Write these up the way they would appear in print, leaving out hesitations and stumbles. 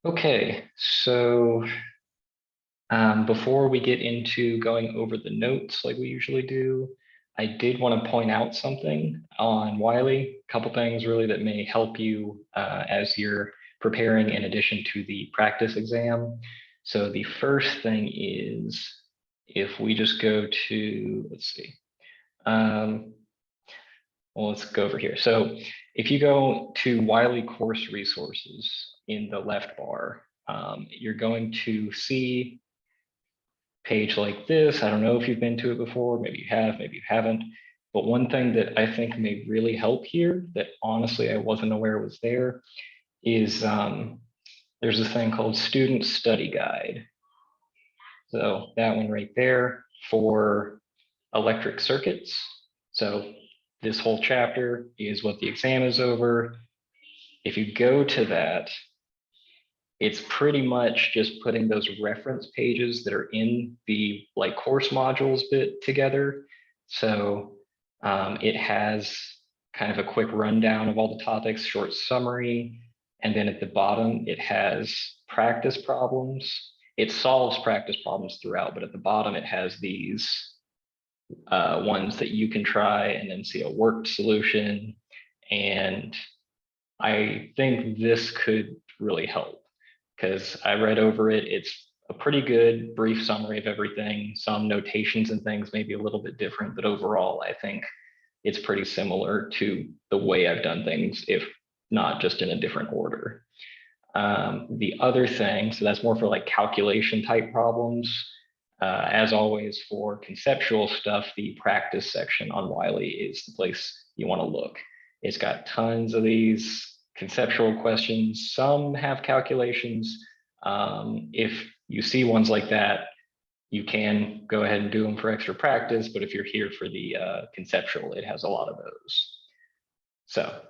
Okay, so before we get into going over the notes like we usually do, I did want to point out something on Wiley, a couple things really that may help you as you're preparing in addition to the practice exam. So the first thing is if we just go to, let's see, um, well, let's go over here. So if you go to Wiley course resources in the left bar, you're going to see page like this. I don't know if you've been to it before, maybe you have, maybe you haven't. But one thing that I think may really help here that honestly I wasn't aware was there is there's a thing called Student Study Guide. So that one right there for electric circuits. So this whole chapter is what the exam is over. If you go to that, it's pretty much just putting those reference pages that are in the like course modules bit together. So it has kind of a quick rundown of all the topics, short summary, and then at the bottom it has practice problems. It solves practice problems throughout, but at the bottom it has these ones that you can try and then see a worked solution. And I think this could really help because I read over it. It's a pretty good brief summary of everything. Some notations and things may be a little bit different, but overall, I think it's pretty similar to the way I've done things, if not just in a different order. The other thing, so that's more for like calculation type problems. As always, for conceptual stuff, the practice section on Wiley is the place you want to look. It's got tons of these conceptual questions. Some have calculations. If you see ones like that, you can go ahead and do them for extra practice. But if you're here for the conceptual, it has a lot of those. So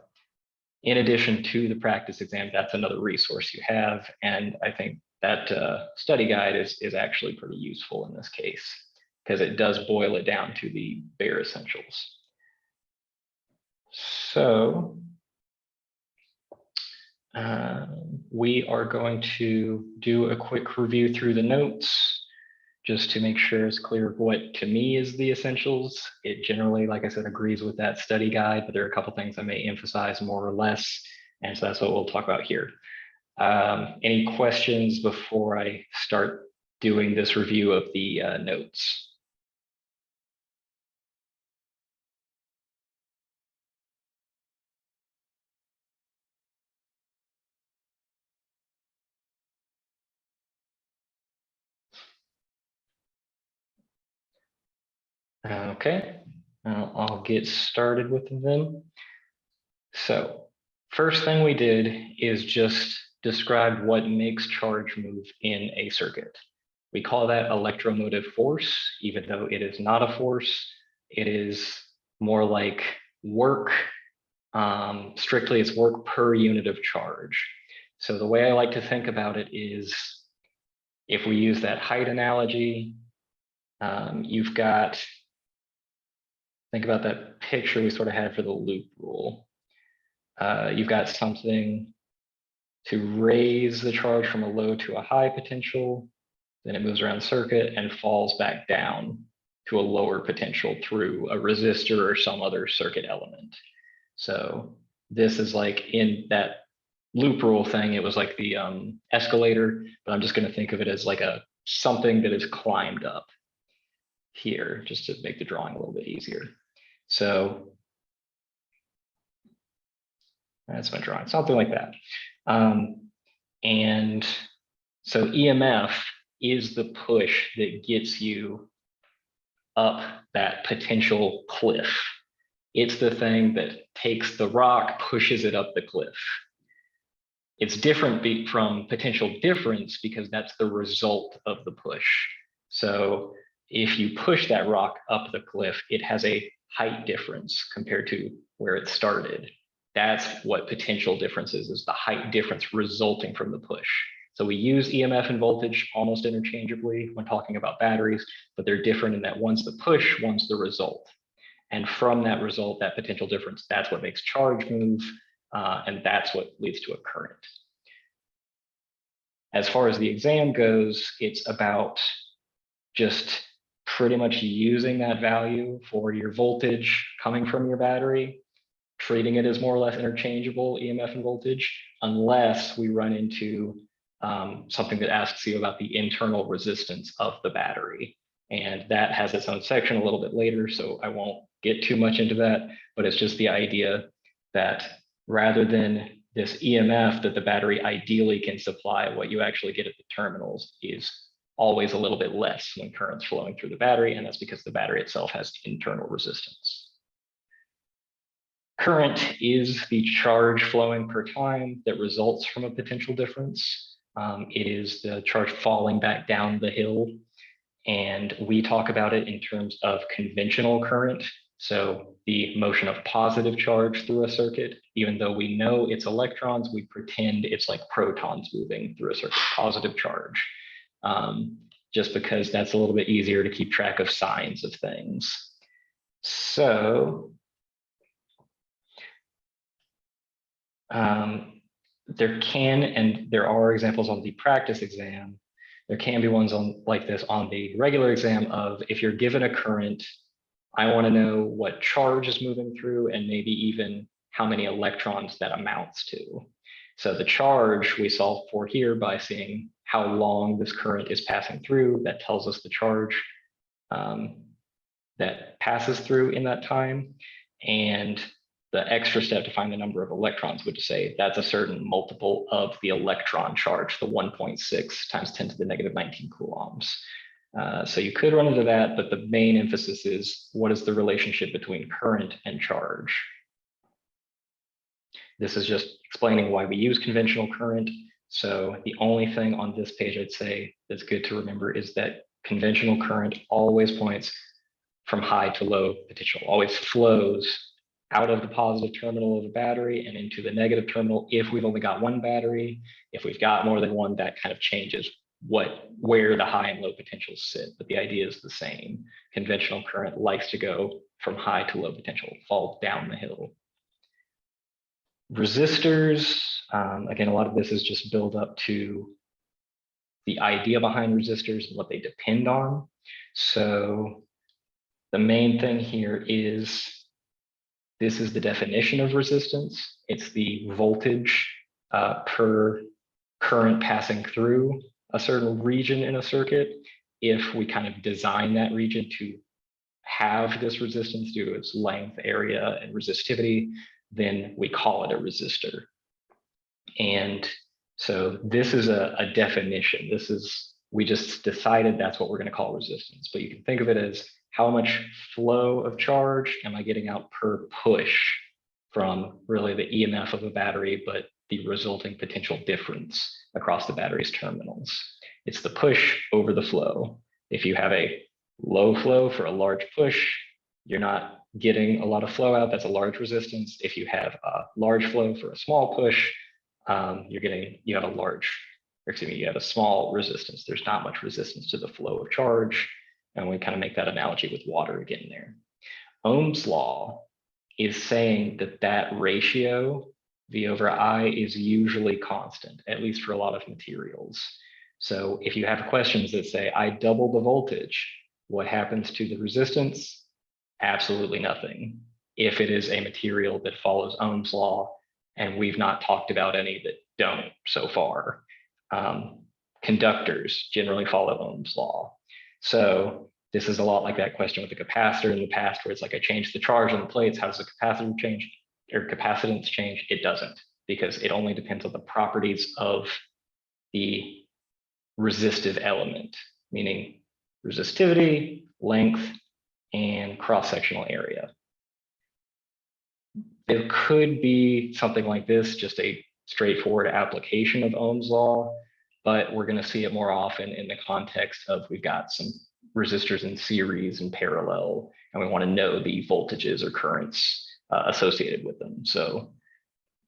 in addition to the practice exam, that's another resource you have. And I think that study guide is actually pretty useful in this case because it does boil it down to the bare essentials. So we are going to do a quick review through the notes just to make sure it's clear what to me is the essentials. It generally, like I said, agrees with that study guide, but there are a couple things I may emphasize more or less. And so that's what we'll talk about here. Any questions before I start doing this review of the notes? Okay, I'll get started with them. So first thing we did is just describe what makes charge move in a circuit. We call that electromotive force, even though it is not a force. It is more like work. Strictly, it's work per unit of charge. So the way I like to think about it is if we use that height analogy, you've got, think about that picture we sort of had for the loop rule. You've got something to raise the charge from a low to a high potential, then it moves around the circuit and falls back down to a lower potential through a resistor or some other circuit element. So this is like in that loop rule thing, it was like the escalator, but I'm just going to think of it as like a something that is climbed up here just to make the drawing a little bit easier. So that's my drawing, something like that. And so EMF is the push that gets you up that potential cliff. It's the thing that takes the rock, pushes it up the cliff. It's different from potential difference because that's the result of the push. So if you push that rock up the cliff, it has a height difference compared to where it started. That's what potential difference is the height difference resulting from the push. So we use EMF and voltage almost interchangeably when talking about batteries, but they're different in that one's the push, one's the result. And from that result, that potential difference, that's what makes charge move, and that's what leads to a current. As far as the exam goes, it's about just pretty much using that value for your voltage coming from your battery, treating it as more or less interchangeable EMF and voltage, unless we run into something that asks you about the internal resistance of the battery. And that has its own section a little bit later, so I won't get too much into that, but it's just the idea that rather than this EMF that the battery ideally can supply, what you actually get at the terminals is always a little bit less when current's flowing through the battery, and that's because the battery itself has internal resistance. Current is the charge flowing per time that results from a potential difference. It is the charge falling back down the hill, and we talk about it in terms of conventional current. So the motion of positive charge through a circuit, even though we know it's electrons, we pretend it's like protons moving through a circuit, positive charge, just because that's a little bit easier to keep track of signs of things. So there can, and there are examples on the practice exam, there can be ones on like this on the regular exam of if you're given a current, I want to know what charge is moving through and maybe even how many electrons that amounts to. So the charge we solve for here by seeing how long this current is passing through. That tells us the charge that passes through in that time. And the extra step to find the number of electrons would say that's a certain multiple of the electron charge, the 1.6 times 10 to the negative 19 coulombs. So you could run into that, but the main emphasis is what is the relationship between current and charge? This is just explaining why we use conventional current. So the only thing on this page I'd say that's good to remember is that conventional current always points from high to low potential, always flows out of the positive terminal of a battery and into the negative terminal if we've only got one battery. If we've got more than one, that kind of changes where the high and low potentials sit, but the idea is the same. Conventional current likes to go from high to low potential, fall down the hill. Resistors, again, a lot of this is just build up to the idea behind resistors and what they depend on. So the main thing here is, this is the definition of resistance. It's the voltage per current passing through a certain region in a circuit. If we kind of design that region to have this resistance due to its length, area, and resistivity, then we call it a resistor. And so this is a definition. This is, we just decided that's what we're going to call resistance, but you can think of it as how much flow of charge am I getting out per push from really the EMF of a battery, but the resulting potential difference across the battery's terminals. It's the push over the flow. If you have a low flow for a large push, you're not getting a lot of flow out. That's a large resistance. If you have a large flow for a small push, you have a small resistance. There's not much resistance to the flow of charge. And we kind of make that analogy with water again there. Ohm's law is saying that that ratio, V over I, is usually constant, at least for a lot of materials. So if you have questions that say, I double the voltage, what happens to the resistance? Absolutely nothing. If it is a material that follows Ohm's law, and we've not talked about any that don't so far. Conductors generally follow Ohm's law. So this is a lot like that question with the capacitor in the past, where it's like I changed the charge on the plates. How does the capacitor change or capacitance change? It doesn't, because it only depends on the properties of the resistive element, meaning resistivity, length, and cross-sectional area. There could be something like this, just a straightforward application of Ohm's law, but we're going to see it more often in the context of we've got some resistors in series and parallel, and we want to know the voltages or currents associated with them. So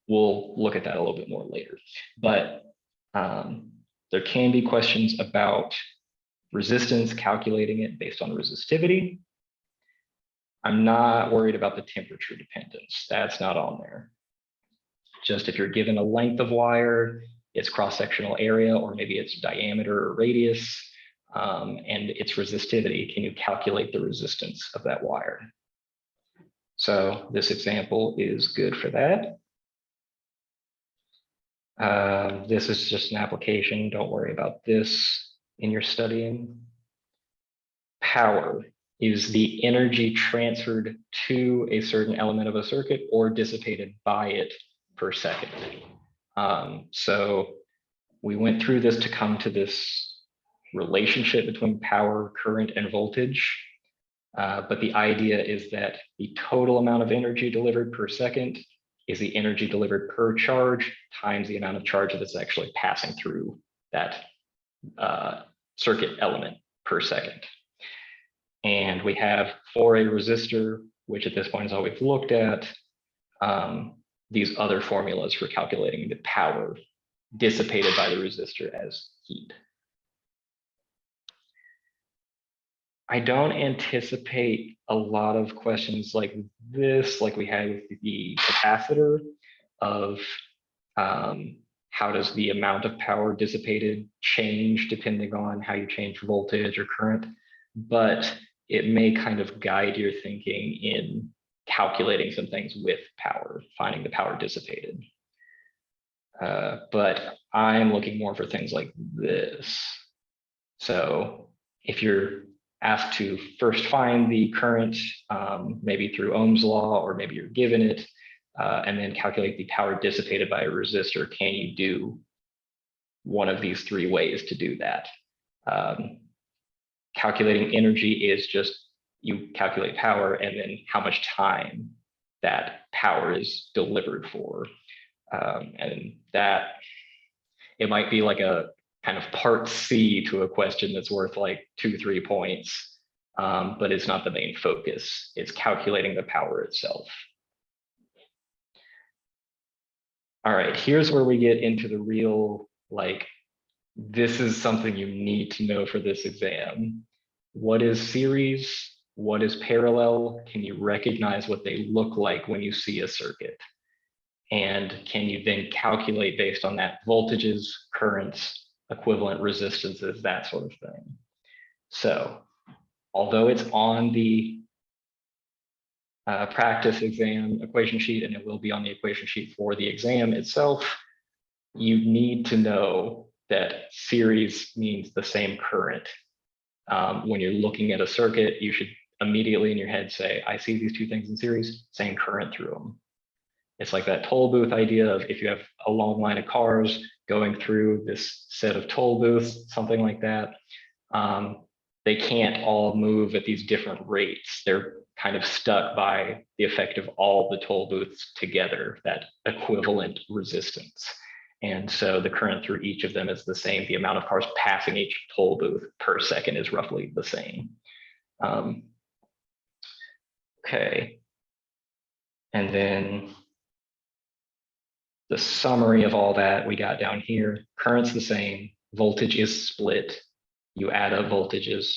we'll look at that a little bit more later. But there can be questions about resistance, calculating it based on resistivity. I'm not worried about the temperature dependence. That's not on there. Just if you're given a length of wire its cross-sectional area, or maybe its diameter or radius, and its resistivity. Can you calculate the resistance of that wire? So this example is good for that. This is just an application. Don't worry about this in your studying. Power is the energy transferred to a certain element of a circuit or dissipated by it per second. So we went through this to come to this relationship between power, current, and voltage. But the idea is that the total amount of energy delivered per second is the energy delivered per charge times the amount of charge that's actually passing through that circuit element per second. And we have, for a resistor, which at this point is all we've looked at, these other formulas for calculating the power dissipated by the resistor as heat. I don't anticipate a lot of questions like this, like we had with the capacitor, of how does the amount of power dissipated change depending on how you change voltage or current, but it may kind of guide your thinking in calculating some things with power, finding the power dissipated. But I'm looking more for things like this. So if you're asked to first find the current, maybe through Ohm's law, or maybe you're given it, and then calculate the power dissipated by a resistor, can you do one of these three ways to do that? Calculating energy is just you calculate power and then how much time that power is delivered for. And that, it might be like a kind of part C to a question that's worth like 2-3 points, but it's not the main focus. It's calculating the power itself. All right, here's where we get into the real, like, this is something you need to know for this exam. What is series? What is parallel? Can you recognize what they look like when you see a circuit? And can you then calculate based on that voltages, currents, equivalent resistances, that sort of thing? So although it's on the practice exam equation sheet, and it will be on the equation sheet for the exam itself, you need to know that series means the same current. When you're looking at a circuit, you should immediately in your head say, I see these two things in series, same current through them. It's like that toll booth idea of if you have a long line of cars going through this set of toll booths, something like that, they can't all move at these different rates. They're kind of stuck by the effect of all the toll booths together, that equivalent resistance. And so the current through each of them is the same. The amount of cars passing each toll booth per second is roughly the same. Okay. And then the summary of all that we got down here: current's the same, voltage is split. You add up voltages.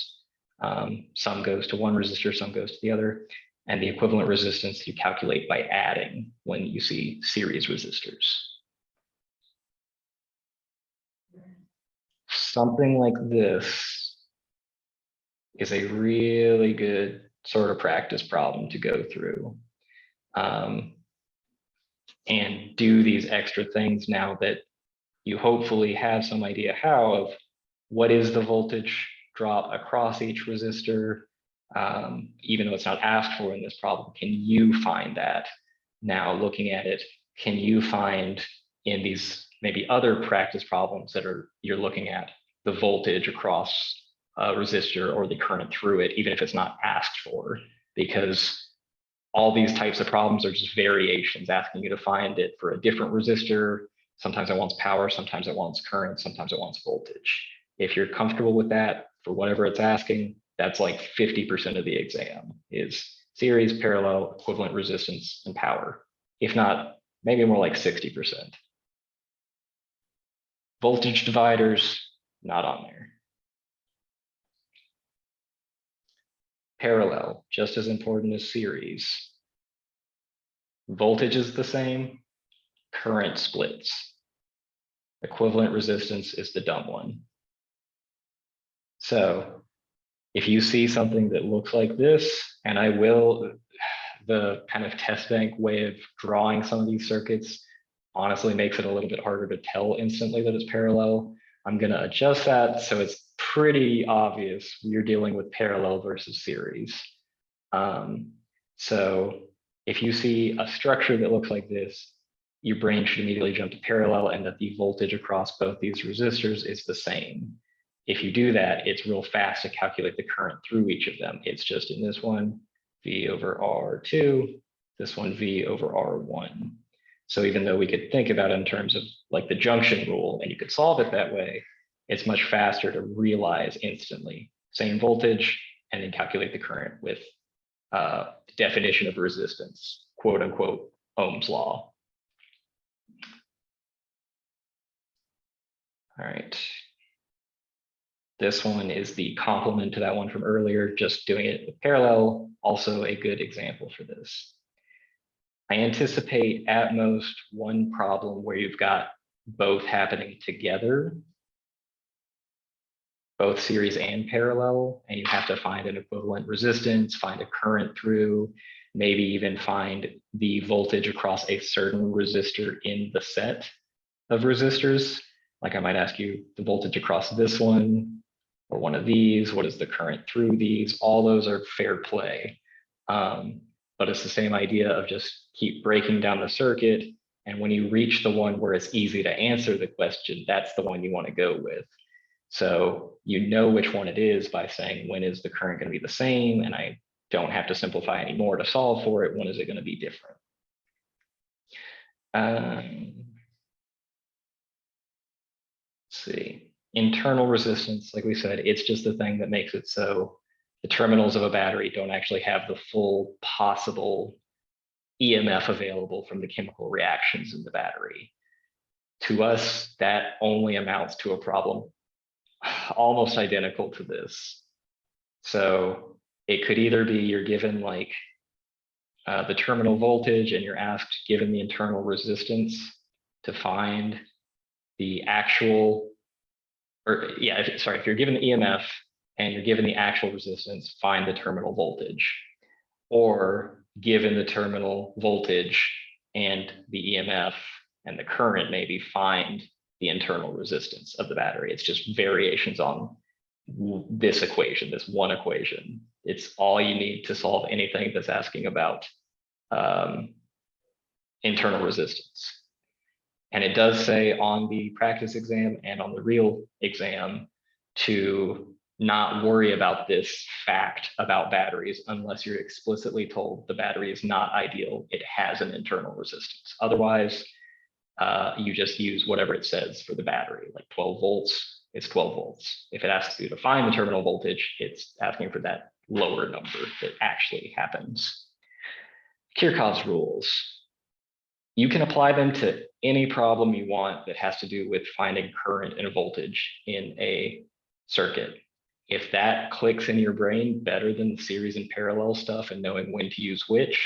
Some goes to one resistor, some goes to the other. And the equivalent resistance you calculate by adding when you see series resistors. Something like this is a really good sort of practice problem to go through. And do these extra things now that you hopefully have some idea how of what is the voltage drop across each resistor. Even though it's not asked for in this problem, can you find that? Now looking at it, can you find in these maybe other practice problems that you're looking at the voltage across a resistor or the current through it, even if it's not asked for? Because all these types of problems are just variations asking you to find it for a different resistor. Sometimes it wants power, sometimes it wants current, sometimes it wants voltage. If you're comfortable with that for whatever it's asking, that's like 50% of the exam is series, parallel, equivalent resistance, and power. If not, maybe more like 60%. Voltage dividers, not on there. Parallel, just as important as series. Voltage is the same, current splits. Equivalent resistance is the dumb one. So if you see something that looks like this, and the kind of test bank way of drawing some of these circuits honestly makes it a little bit harder to tell instantly that it's parallel. I'm going to adjust that so it's pretty obvious you're dealing with parallel versus series. So if you see a structure that looks like this, your brain should immediately jump to parallel and that the voltage across both these resistors is the same. If you do that, it's real fast to calculate the current through each of them. It's just in this one, V over R2, this one V over R1. So even though we could think about it in terms of like the junction rule, and you could solve it that way, it's much faster to realize instantly. Same voltage, and then calculate the current with the definition of resistance, quote unquote, Ohm's law. All right. This one is the complement to that one from earlier, just doing it with parallel, also a good example for this. I anticipate at most one problem where you've got both happening together, both series and parallel, and you have to find an equivalent resistance, find a current through, maybe even find the voltage across a certain resistor in the set of resistors. Like I might ask you the voltage across this one or one of these, what is the current through these? All those are fair play. But it's the same idea of just keep breaking down the circuit. And when you reach the one where it's easy to answer the question, that's the one you want to go with. So you know which one it is by saying, when is the current going to be the same? And I don't have to simplify anymore to solve for it. When is it going to be different? Let's see. Internal resistance, like we said, it's just the thing that makes it so the terminals of a battery don't actually have the full possible EMF available from the chemical reactions in the battery. To us, that only amounts to a problem almost identical to this. So it could either be you're given like the terminal voltage and you're asked, given the internal resistance, to find the actual, if you're given the EMF and you're given the actual resistance, find the terminal voltage. Or given the terminal voltage and the EMF and the current, maybe find the internal resistance of the battery. It's just variations on this equation, this one equation. It's all you need to solve anything that's asking about internal resistance. And it does say on the practice exam and on the real exam to not worry about this fact about batteries unless you're explicitly told the battery is not ideal, it has an internal resistance. Otherwise, you just use whatever it says for the battery, like 12 volts, it's 12 volts. If it asks you to find the terminal voltage, it's asking for that lower number that actually happens. Kirchhoff's rules. You can apply them to any problem you want that has to do with finding current and voltage in a circuit. If that clicks in your brain better than the series and parallel stuff and knowing when to use which,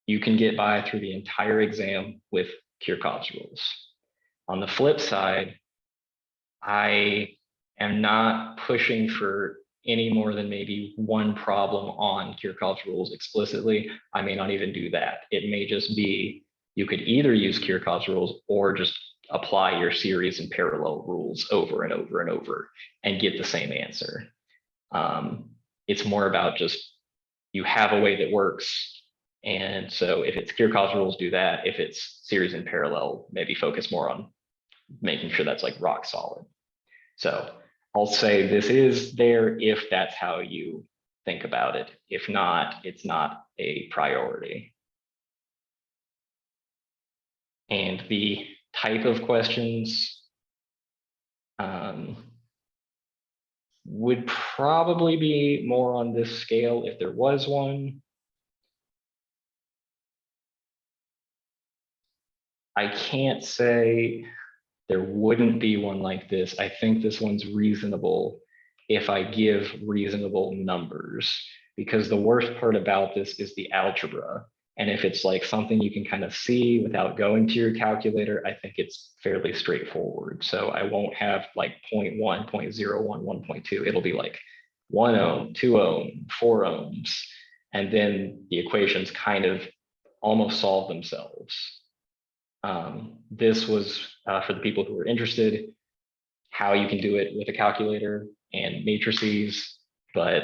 you can get by through the entire exam with Kirchhoff's rules. On the flip side, I am not pushing for any more than maybe one problem on Kirchhoff's rules explicitly. I may not even do that. It may just be, you could either use Kirchhoff's rules or just apply your series and parallel rules over and over and over and get the same answer. It's more about just, you have a way that works. And so if it's Kirchhoff's rules, do that. If it's series and parallel, maybe focus more on making sure that's like rock solid. So I'll say this is there if that's how you think about it. If not, it's not a priority. And the type of questions would probably be more on this scale if there was one. I can't say there wouldn't be one like this. I think this one's reasonable if I give reasonable numbers, because the worst part about this is the algebra. And if it's like something you can kind of see without going to your calculator, I think it's fairly straightforward. So I won't have like 0.1, 0.01, 1.2. It'll be like 1 ohm, 2 ohm, 4 ohms. And then the equations kind of almost solve themselves. This was for the people who are interested, how you can do it with a calculator and matrices, but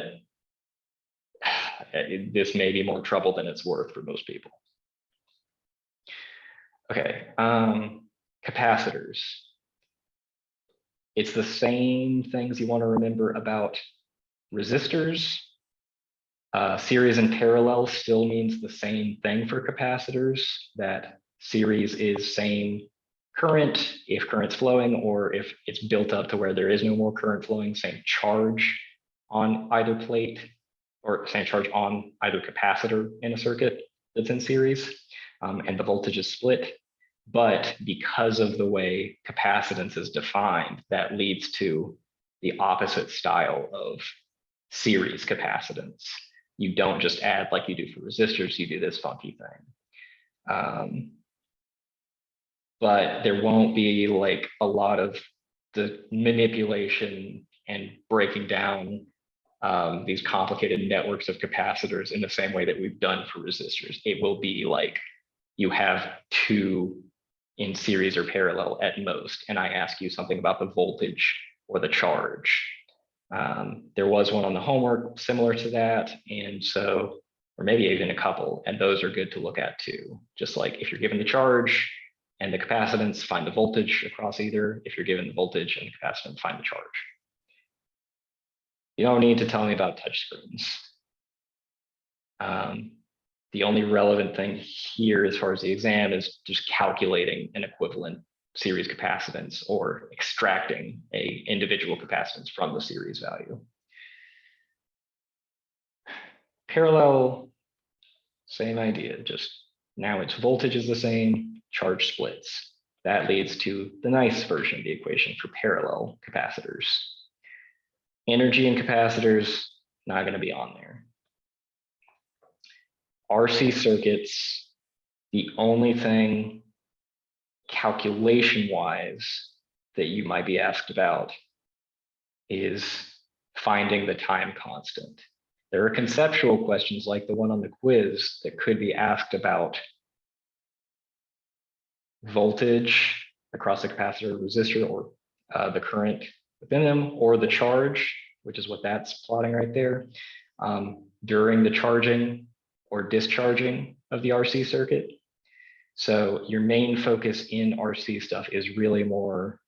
this may be more trouble than it's worth for most people. Okay, capacitors. It's the same things you want to remember about resistors. Series and parallel still means the same thing for capacitors, that series is same current if current's flowing, or if it's built up to where there is no more current flowing, same charge on either plate, or same charge on either capacitor in a circuit that's in series, and the voltage is split. But because of the way capacitance is defined, that leads to the opposite style of series capacitance. You don't just add like you do for resistors, you do this funky thing. But there won't be like a lot of the manipulation and breaking down these complicated networks of capacitors in the same way that we've done for resistors. It will be like you have two in series or parallel at most, and I ask you something about the voltage or the charge. There was one on the homework similar to that, and so, or maybe even a couple, and those are good to look at too. Just like if you're given the charge and the capacitance, find the voltage across either. If you're given the voltage and the capacitance, find the charge. You don't need to tell me about touchscreens. The only relevant thing here as far as the exam is just calculating an equivalent series capacitance or extracting a individual capacitance from the series value. Parallel, same idea, just now its voltage is the same, charge splits. That leads to the nice version of the equation for parallel capacitors. Energy in capacitors, not going to be on there. RC circuits, the only thing calculation-wise that you might be asked about is finding the time constant. There are conceptual questions like the one on the quiz that could be asked about voltage across the capacitor or resistor, or the current within them, or the charge, which is what that's plotting right there, during the charging or discharging of the RC circuit. So your main focus in RC stuff is really more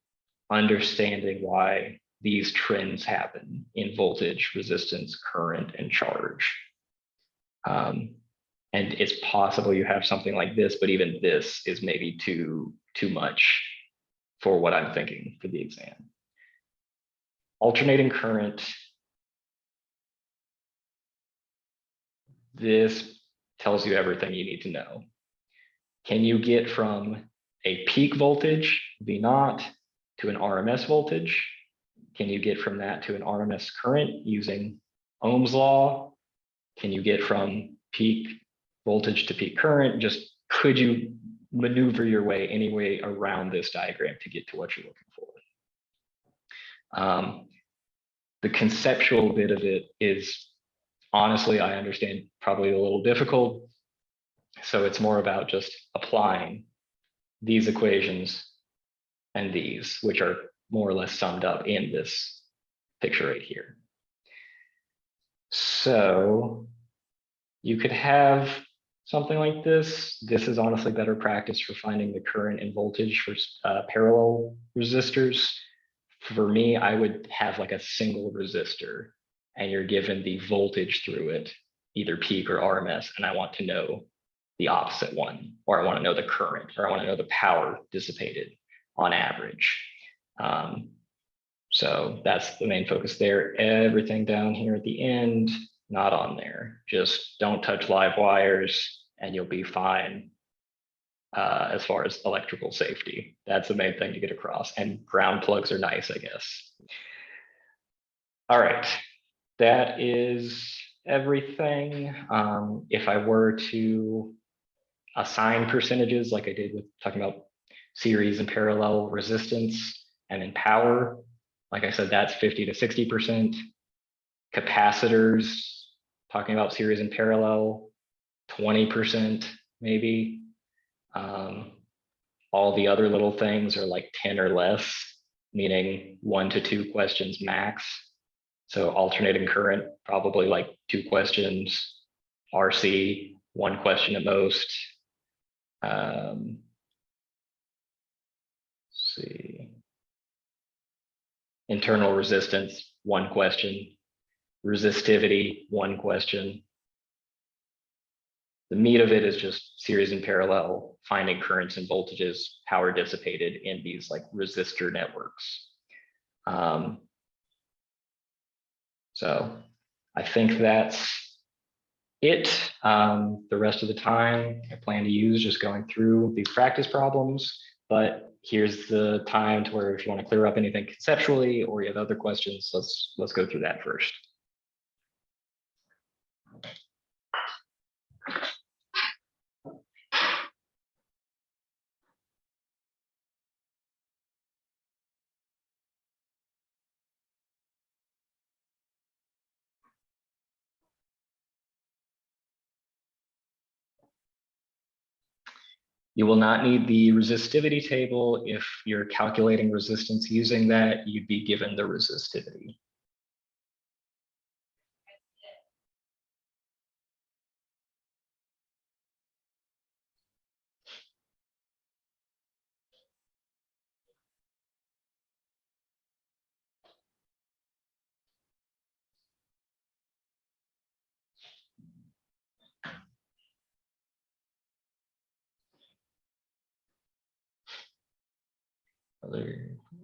understanding why these trends happen in voltage, resistance, current, and charge. And it's possible you have something like this, but even this is maybe too much for what I'm thinking for the exam. Alternating current. This tells you everything you need to know. Can you get from a peak voltage, V naught, to an RMS voltage? Can you get from that to an RMS current using Ohm's law? Can you get from peak voltage to peak current? Just could you maneuver your way any way around this diagram to get to what you're looking for? The conceptual bit of it is, honestly, I understand, probably a little difficult. So it's more about just applying these equations and these, which are more or less summed up in this picture right here. So you could have something like this. This is honestly better practice for finding the current and voltage for parallel resistors. For me, I would have like a single resistor, and you're given the voltage through it, either peak or RMS, and I want to know the opposite one, or I want to know the current, or I want to know the power dissipated on average. So that's the main focus there. Everything down here at the end, not on there. Just don't touch live wires and you'll be fine as far as electrical safety. That's the main thing to get across. And ground plugs are nice, I guess. All right, that is everything. If I were to assign percentages like I did with talking about series and parallel resistance, and then power, like I said, that's 50 to 60%. Capacitors, talking about series and parallel, 20% maybe. All the other little things are like 10 or less, meaning 1 to 2 questions max. So alternating current, probably like 2 questions, RC, 1 question at most. Let's see. Internal resistance, 1 question. Resistivity, 1 question. The meat of it is just series and parallel, finding currents and voltages, power dissipated in these like resistor networks. So I think that's it. The rest of the time I plan to use just going through these practice problems, but here's the time to where if you want to clear up anything conceptually or you have other questions, let's go through that first. You will not need the resistivity table. If you're calculating resistance using that, you'd be given the resistivity.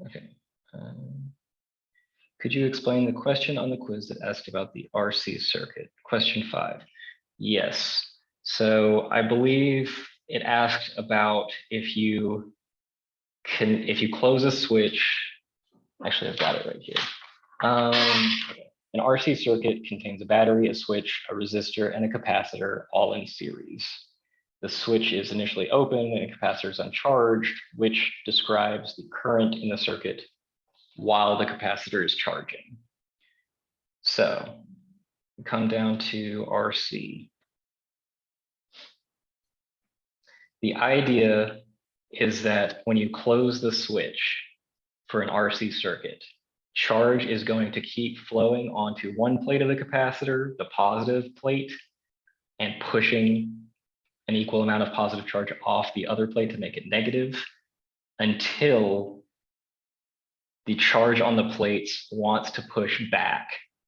Okay. Could you explain the question on the quiz that asked about the RC circuit? Question 5. Yes. So I believe it asked about if you close a switch. Actually, I've got it right here. An RC circuit contains a battery, a switch, a resistor, and a capacitor, all in series. The switch is initially open and the capacitor is uncharged, which describes the current in the circuit while the capacitor is charging. So we come down to RC. The idea is that when you close the switch for an RC circuit, charge is going to keep flowing onto one plate of the capacitor, the positive plate, and pushing an equal amount of positive charge off the other plate to make it negative until the charge on the plates wants to push back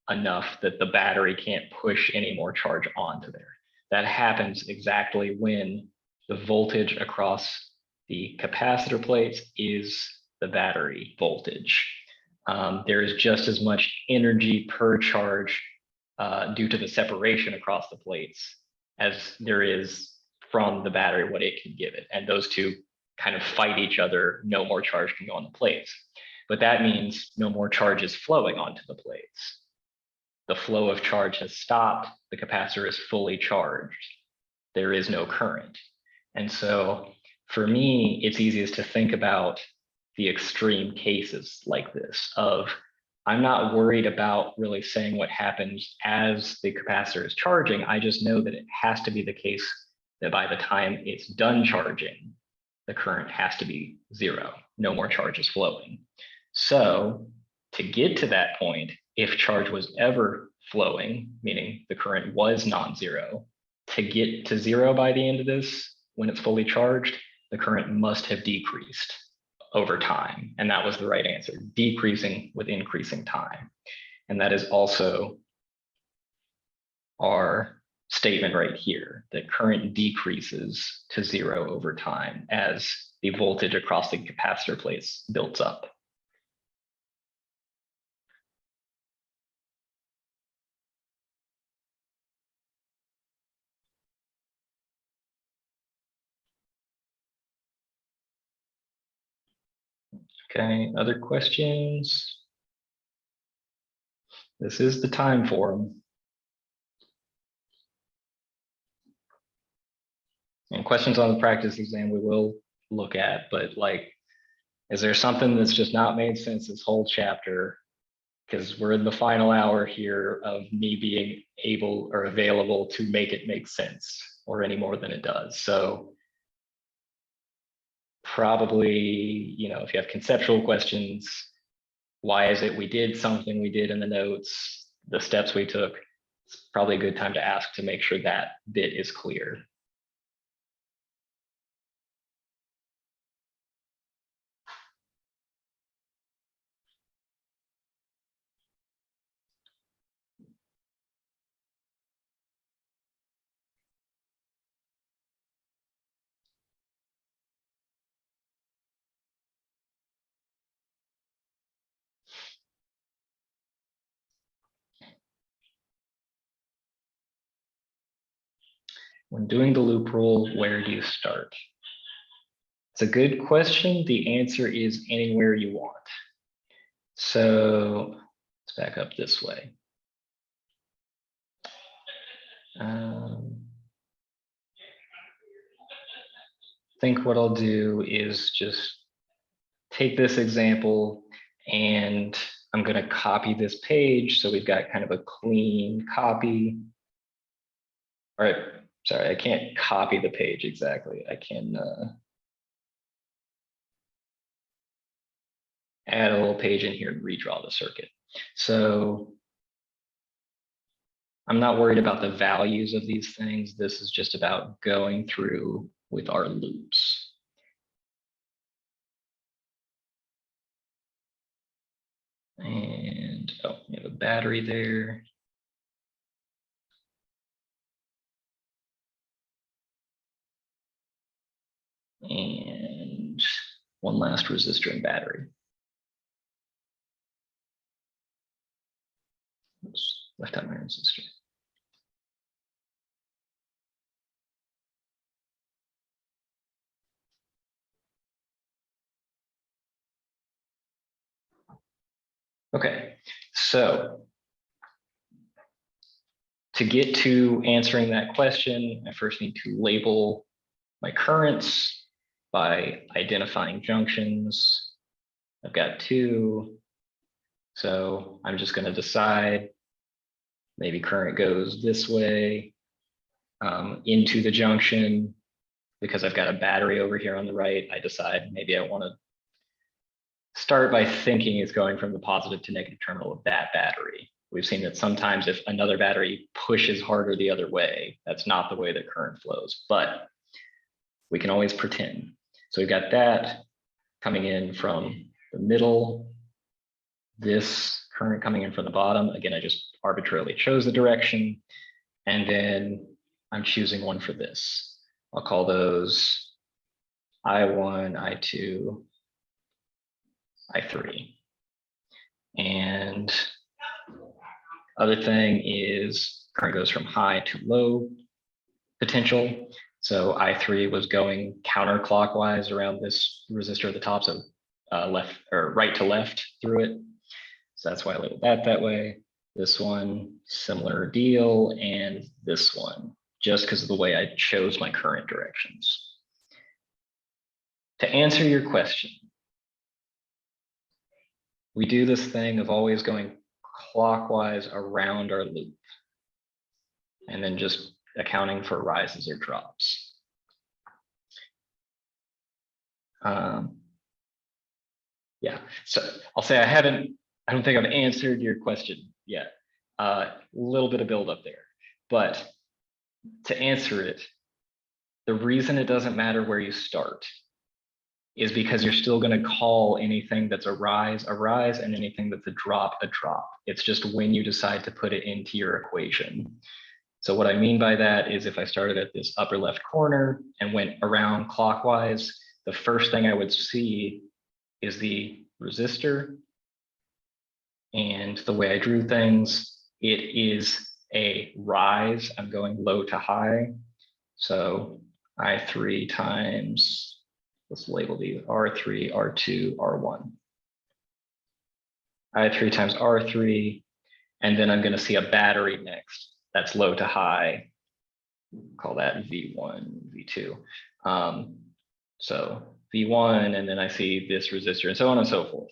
enough that the battery can't push any more charge onto there. That happens exactly when the voltage across the capacitor plates is the battery voltage. There is just as much energy per charge due to the separation across the plates as there is from the battery, what it can give it. And those two kind of fight each other. No more charge can go on the plates. But that means no more charge is flowing onto the plates. The flow of charge has stopped. The capacitor is fully charged. There is no current. And so for me, it's easiest to think about the extreme cases like this of I'm not worried about really saying what happens as the capacitor is charging. I just know that it has to be the case that by the time it's done charging, the current has to be 0. No more charge is flowing. So to get to that point, if charge was ever flowing, meaning the current was non-zero, to get to 0 by the end of this, when it's fully charged, the current must have decreased over time. And that was the right answer, decreasing with increasing time. And that is also our statement right here, that current decreases to 0 over time as the voltage across the capacitor plates builds up. Okay, other questions? This is the time for them. And questions on the practice exam we will look at, but like, is there something that's just not made sense this whole chapter? Because we're in the final hour here of me being able or available to make it make sense or any more than it does. So probably, you know, if you have conceptual questions, why is it we did something we did in the notes, the steps we took, it's probably a good time to ask to make sure that bit is clear. When doing the loop rule, where do you start? It's a good question. The answer is anywhere you want. So let's back up this way. I think what I'll do is just take this example and I'm going to copy this page. So we've got kind of a clean copy. All right, sorry, I can't copy the page exactly. I can add a little page in here and redraw the circuit. So I'm not worried about the values of these things. This is just about going through with our loops. And oh, we have a battery there. And one last resistor and battery. Oops, left out my resistor. Okay, so to get to answering that question, I first need to label my currents by identifying junctions. I've got two, so I'm just going to decide maybe current goes this way into the junction. Because I've got a battery over here on the right, I decide maybe I want to start by thinking it's going from the positive to negative terminal of that battery. We've seen that sometimes if another battery pushes harder the other way, that's not the way that current flows, but we can always pretend. So we've got that coming in from the middle, this current coming in from the bottom. Again, I just arbitrarily chose the direction, and then I'm choosing one for this. I'll call those I1, I2, I3. And other thing is current goes from high to low potential. So I3 was going counterclockwise around this resistor at the top, so left or right to left through it. So that's why I labeled that way. This one, similar deal, and this one, just because of the way I chose my current directions. To answer your question, we do this thing of always going clockwise around our loop and then just accounting for rises or drops. Yeah, so I'll say I don't think I've answered your question yet. A little bit of build up there, but to answer it, the reason it doesn't matter where you start is because you're still going to call anything that's a rise, and anything that's a drop. It's just when you decide to put it into your equation. So what I mean by that is if I started at this upper left corner and went around clockwise, the first thing I would see is the resistor. And the way I drew things, it is a rise. I'm going low to high. So I3 times, let's label these R3, R2, R1. I3 times R3, and then I'm going to see a battery next. That's low to high. call that V1, V2. So V1, and then I see this resistor and so on and so forth.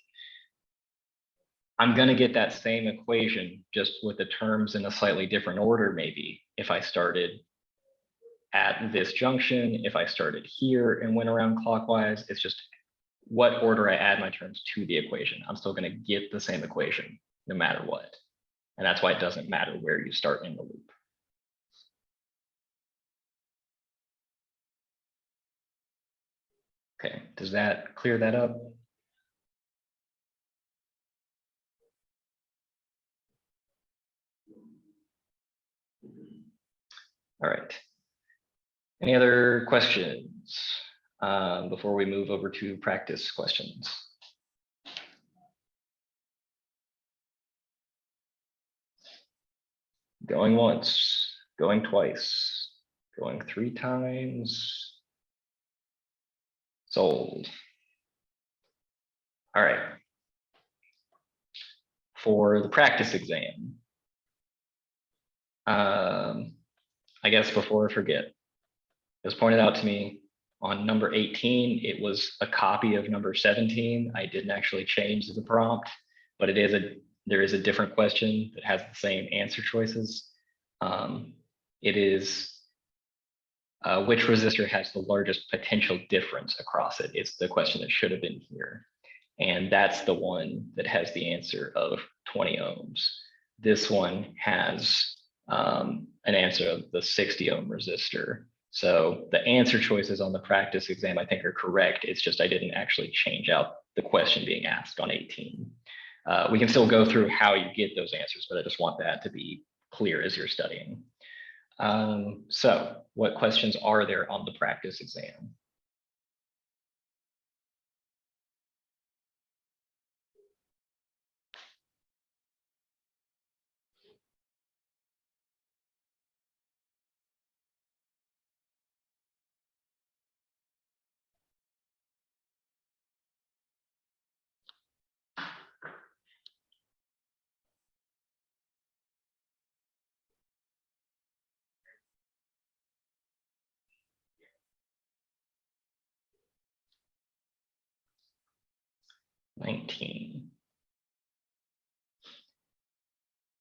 I'm going to get that same equation just with the terms in a slightly different order, maybe if I started at this junction, if I started here and went around clockwise. It's just what order I add my terms to the equation. I'm still going to get the same equation no matter what. And that's why it doesn't matter where you start in the loop. Okay, does that clear that up? All right. Any other questions before we move over to practice questions? Going once, going twice, going 3 times. Sold. All right. For the practice exam, I guess before I forget, it was pointed out to me on number 18, it was a copy of number 17. I didn't actually change the prompt, but there is a different question that has the same answer choices. It is which resistor has the largest potential difference across it? It's the question that should have been here. And that's the one that has the answer of 20 ohms. This one has an answer of the 60 ohm resistor. So the answer choices on the practice exam, I think, are correct. It's just I didn't actually change out the question being asked on 18. We can still go through how you get those answers, but I just want that to be clear as you're studying. So what questions are there on the practice exam? $19.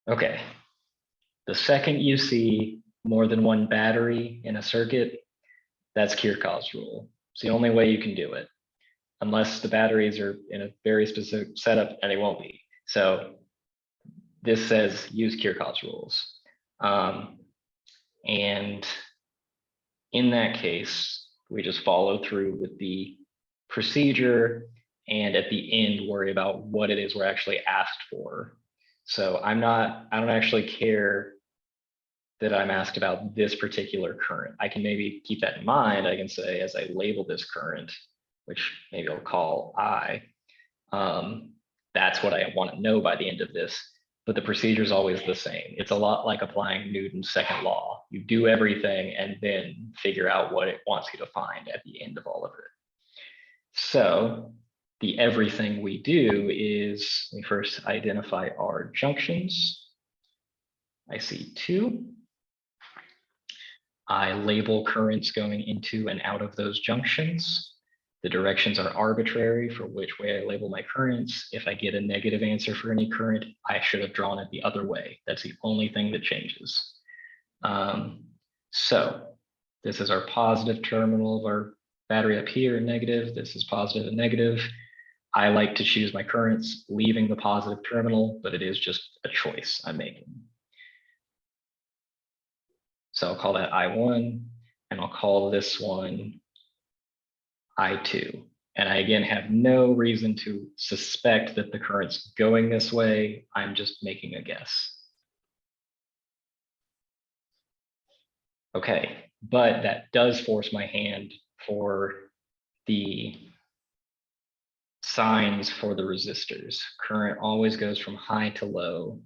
Okay. The second you see more than one battery in a circuit, that's Kirchhoff's rule. It's the only way you can do it, unless the batteries are in a very specific setup, and they won't be. So this says use Kirchhoff's rules. And in that case, we just follow through with the procedure, and at the end, worry about what it is we're actually asked for. So I don't actually care that I'm asked about this particular current. I can maybe keep that in mind. I can say, as I label this current, which maybe I'll call I, that's what I want to know by the end of this. But the procedure is always the same. It's a lot like applying Newton's second law. You do everything and then figure out what it wants you to find at the end of all of it. So the everything we do is we first identify our junctions. I see 2. I label currents going into and out of those junctions. The directions are arbitrary for which way I label my currents. If I get a negative answer for any current, I should have drawn it the other way. That's the only thing that changes. So this is our positive terminal of our battery up here, negative. This is positive and negative. I like to choose my currents leaving the positive terminal, but it is just a choice I'm making. So I'll call that I1, and I'll call this one I2. And I, again, have no reason to suspect that the current's going this way. I'm just making a guess. Okay, but that does force my hand for the signs for the resistors. Current always goes from high to low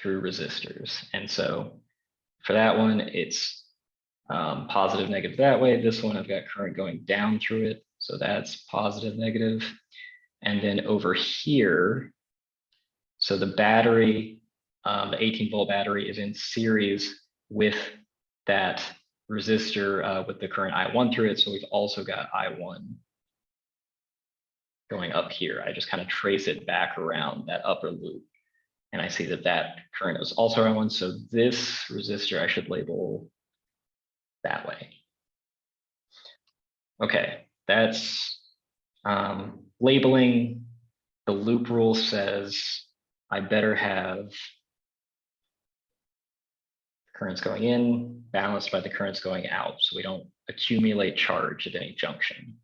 through resistors. And so for that one, it's positive, negative that way. This one, I've got current going down through it. So that's positive, negative. And then over here, so the battery, the 18-volt battery is in series with that resistor with the current I1 through it. So we've also got I1 going up here. I just kind of trace it back around that upper loop. And I see that that current is also I1. So this resistor I should label that way. Okay, that's labeling. The loop rule says I better have currents going in balanced by the currents going out, so we don't accumulate charge at any junction.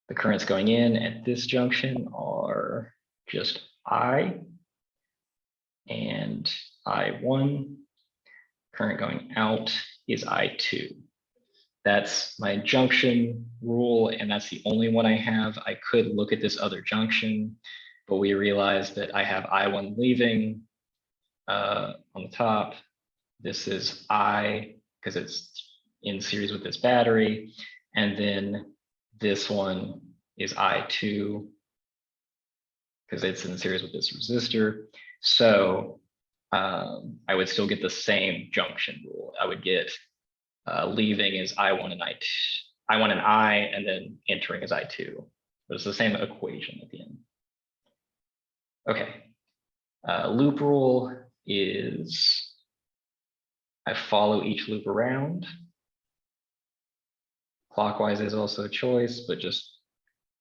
The currents going in at this junction are just I and I1. Current going out is I2. That's my junction rule, and that's the only one I have. I could look at this other junction, but we realized that I have I1 leaving on the top. This is I, because it's in series with this battery. And then this one is I2, because it's in series with this resistor. So I would still get the same junction rule. I would get leaving is I1 and I1 and I, and then entering is I2. But it's the same equation at the end. Okay, loop rule is I follow each loop around. Clockwise is also a choice, but just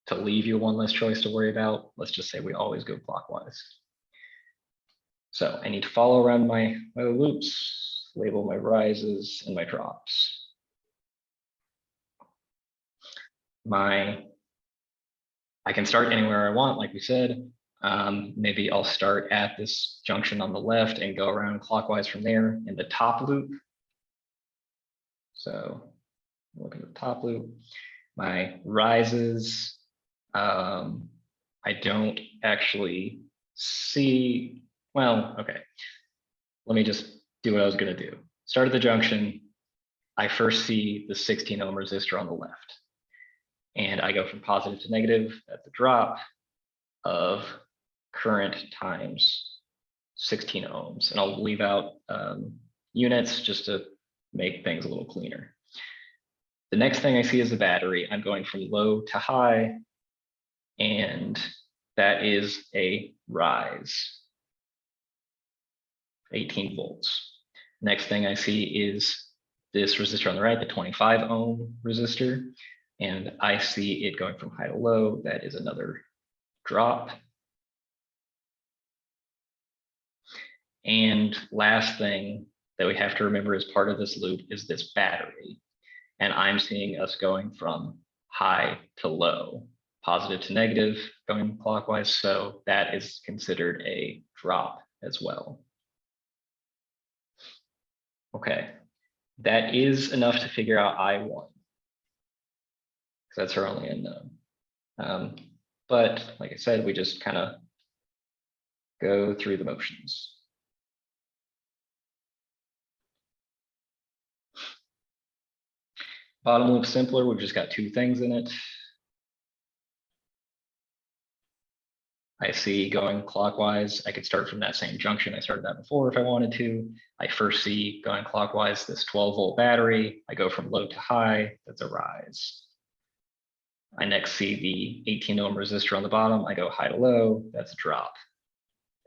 to leave you one less choice to worry about, let's just say we always go clockwise. So I need to follow around my loops, label my rises and my drops. I can start anywhere I want, like we said. Maybe I'll start at this junction on the left and go around clockwise from there in the top loop. So look at the top loop. My rises, I don't actually see, well, okay. Let me just do what I was gonna do. Start at the junction. I first see the 16 ohm resistor on the left. And I go from positive to negative at the drop of current times 16 ohms. And I'll leave out units just to make things a little cleaner. The next thing I see is the battery. I'm going from low to high, and that is a rise, 18 volts. Next thing I see is this resistor on the right, the 25 ohm resistor, and I see it going from high to low. That is another drop. And last thing that we have to remember as part of this loop is this battery. And I'm seeing us going from high to low, positive to negative, going clockwise. So that is considered a drop as well. Okay, that is enough to figure out I1, because that's our only unknown. But like I said, we just kind of go through the motions. Bottom loop simpler, we've just got two things in it. I see going clockwise, I could start from that same junction I started at before if I wanted to. I first see going clockwise this 12 volt battery. I go from low to high, that's a rise. I next see the 18 ohm resistor on the bottom. I go high to low, that's a drop.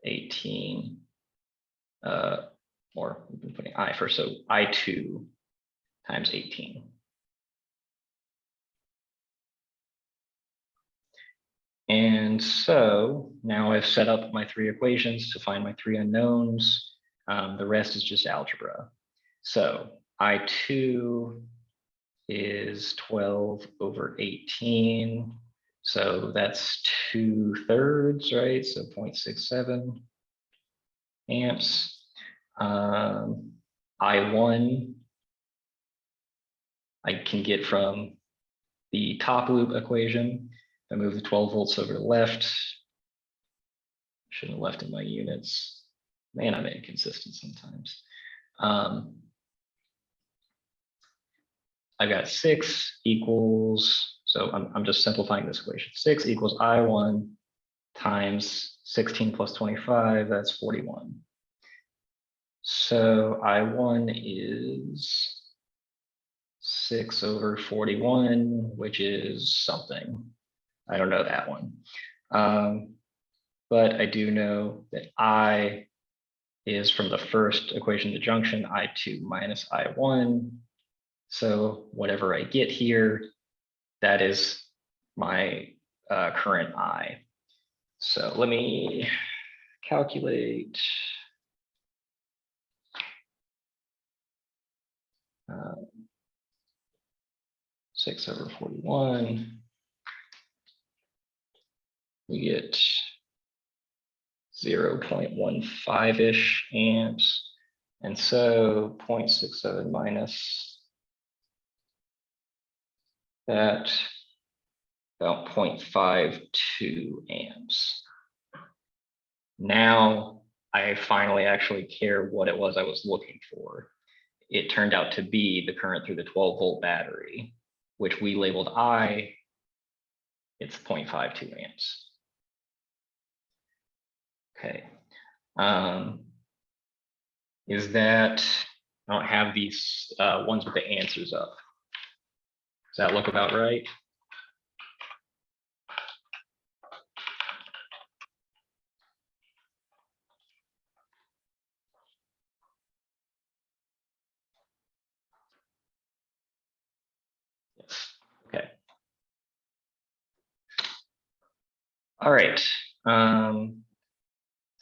18, or we've been putting I first, so I2 times 18. And so now I've set up my three equations to find my three unknowns. The rest is just algebra. So I2 is 12 over 18. So that's 2/3, right? So 0.67 amps. I1, I can get from the top loop equation. I move the 12 volts over to the left. Shouldn't have left in my units. Man, I'm inconsistent sometimes. I've got 6 equals, so I'm just simplifying this equation. 6 equals I1 times 16 plus 25, that's 41. So I1 is 6/41, which is something. I don't know that one. But I do know that I is from the first equation to junction, I2 minus I1. So whatever I get here, that is my current I. So let me calculate. 6/41. We get 0.15-ish amps. And so 0.67 minus that, about 0.52 amps. Now I finally actually care what it was I was looking for. It turned out to be the current through the 12-volt battery, which we labeled I. It's 0.52 amps. Okay. Is that, I don't have these ones with the answers up. Does that look about right? Yes. Okay. All right.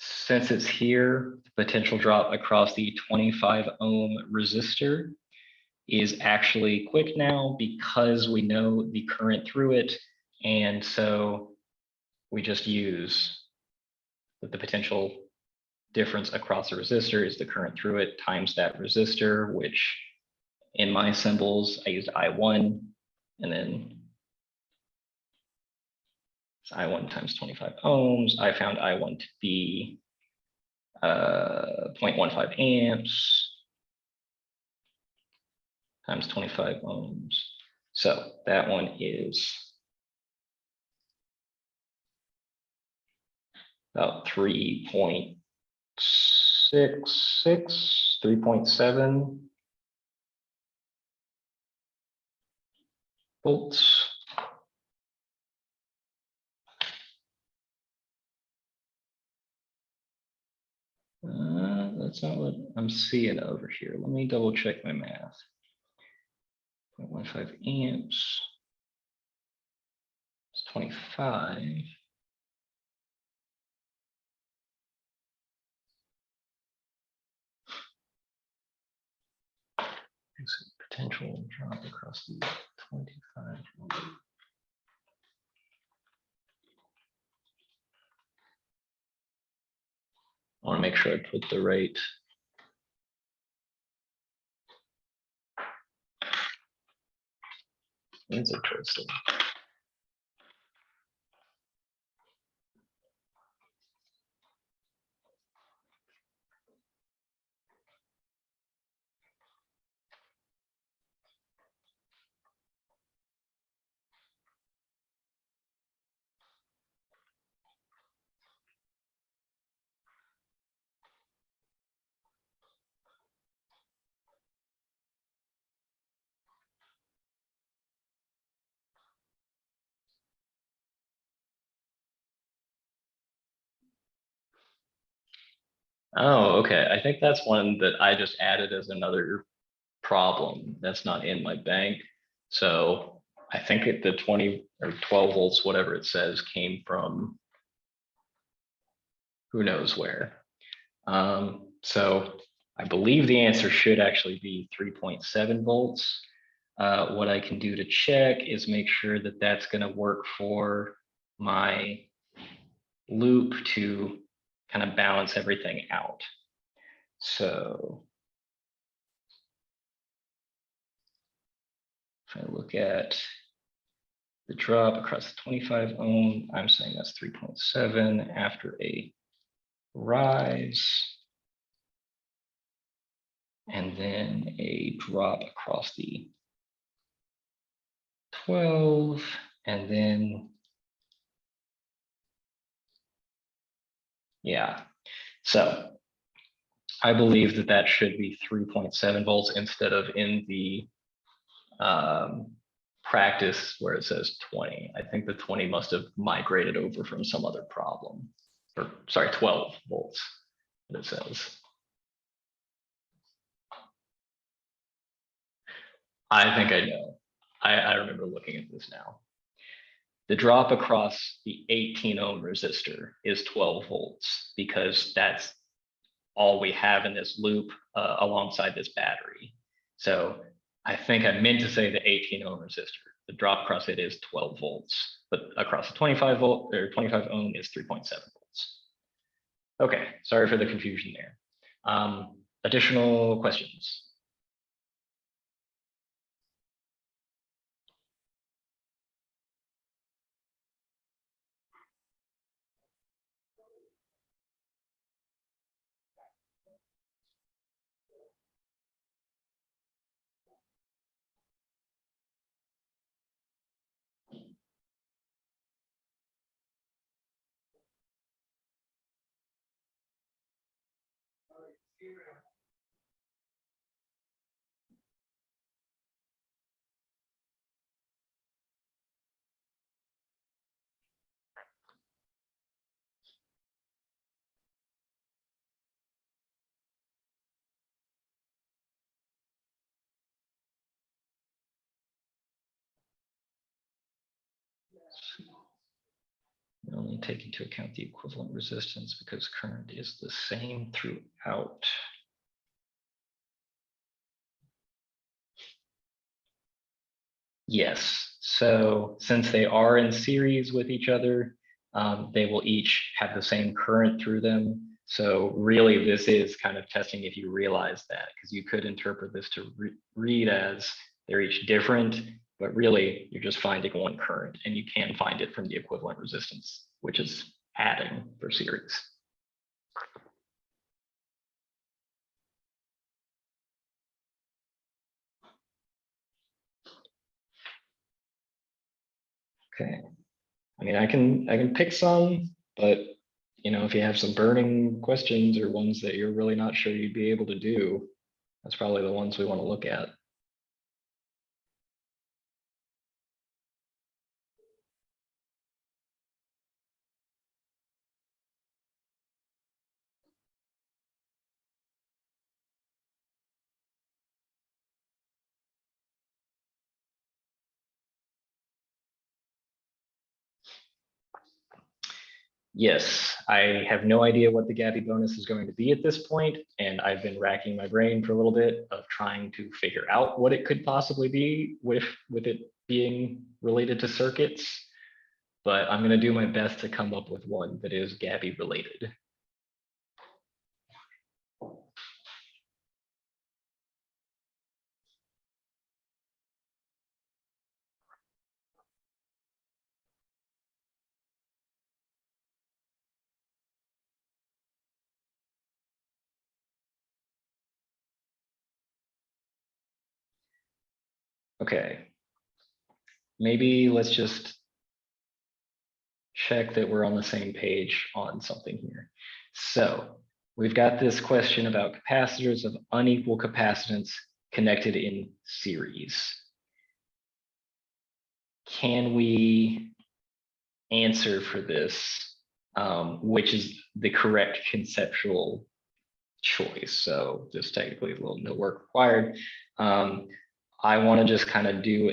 Since it's here, the potential drop across the 25 ohm resistor is actually quick now because we know the current through it. And so we just use that the potential difference across the resistor is the current through it times that resistor, which in my symbols, I used I1 and then it's I1 times 25 ohms. I found I1 to be 0.15 amps times 25 ohms. So that one is about 3.66, 3.7 volts. That's not what I'm seeing over here. Let me double check my math. 0.15 amps. It's 25. Potential drop across the 25. I want to make sure I put the right. That's interesting. Oh, okay. I think that's one that I just added as another problem that's not in my bank. So I think the 20 or 12 volts, whatever it says, came from who knows where. So I believe the answer should actually be 3.7 volts. What I can do to check is make sure that that's going to work for my loop to kind of balance everything out. So if I look at the drop across the 25 ohm, I'm saying that's 3.7 after a rise. And then a drop across the 12, and then, yeah. So I believe that that should be 3.7 volts instead of in the practice where it says 20. I think the 20 must have migrated over from some other problem. Or sorry, 12 volts, that it says. I think I know. I remember looking at this now. The drop across the 18 ohm resistor is 12 volts because that's all we have in this loop alongside this battery. So I think I meant to say the 18 ohm resistor. The drop across it is 12 volts, but across the 25 volt or 25 ohm is 3.7 volts. Okay, sorry for the confusion there. Additional questions? We only take into account the equivalent resistance because current is the same throughout. Yes, so since they are in series with each other, they will each have the same current through them. So really this is kind of testing if you realize that, because you could interpret this to read as they're each different, but really you're just finding one current and you can find it from the equivalent resistance, which is adding for series. Okay, I mean, I can pick some, but you know, if you have some burning questions or ones that you're really not sure you'd be able to do, that's probably the ones we want to look at. Yes, I have no idea what the Gabby bonus is going to be at this point, and I've been racking my brain for a little bit of trying to figure out what it could possibly be with it being related to circuits. But I'm going to do my best to come up with one that is Gabby related. Okay, maybe let's just check that we're on the same page on something here. So we've got this question about capacitors of unequal capacitance connected in series. Can we answer for this, which is the correct conceptual choice? So just technically a little no work required. I want to just kind of do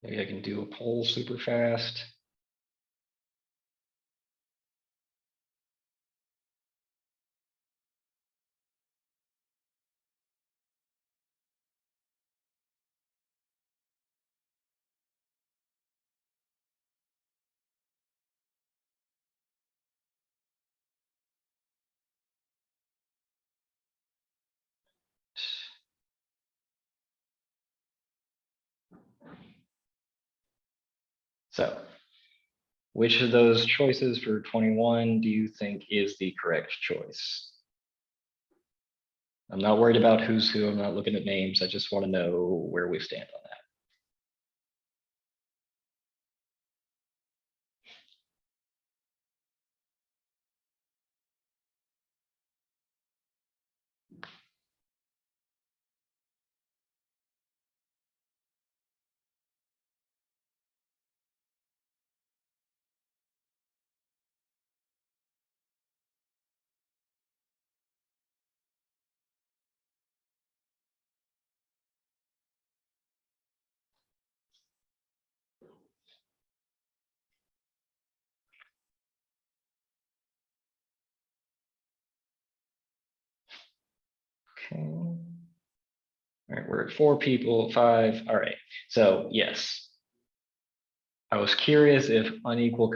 maybe I can do a poll super fast. So which of those choices for 21 do you think is the correct choice? I'm not worried about who's who. I'm not looking at names. I just want to know where we stand on that. Okay. All right, we're at 4 people, 5. All right. So yes, I was curious if unequal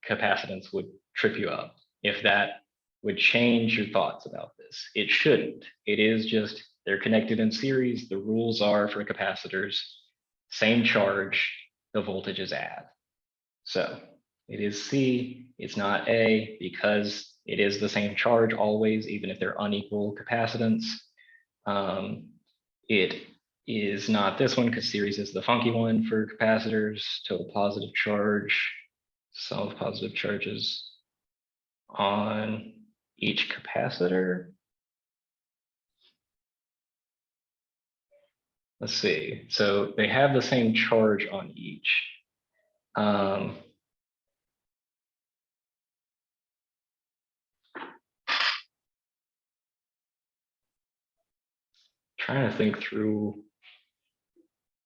capacitance would trip you up, if that would change your thoughts about this. It shouldn't. It is just they're connected in series. The rules are for capacitors, same charge, the voltage is add. So it is C, it's not A, because it is the same charge always, even if they're unequal capacitance. It is not this one because series is the funky one for capacitors. Total positive charge, sum of positive charges on each capacitor. Let's see. So they have the same charge on each. Trying to think through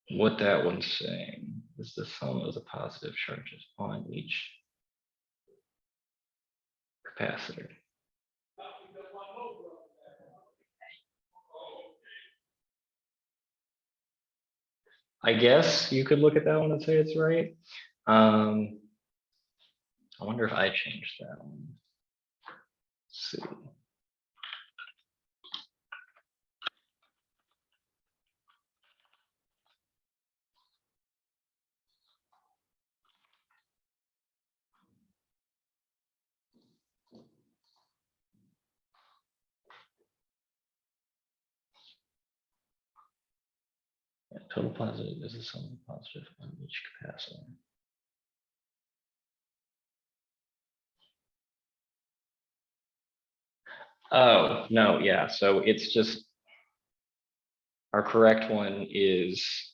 what that one's saying. Is the sum of the positive charges on each capacitor. I guess you could look at that one and say it's right. I wonder if I changed that one. Let's see. Yeah, total positive is the sum of positive on each capacitor. Oh, no, yeah. So it's just our correct one is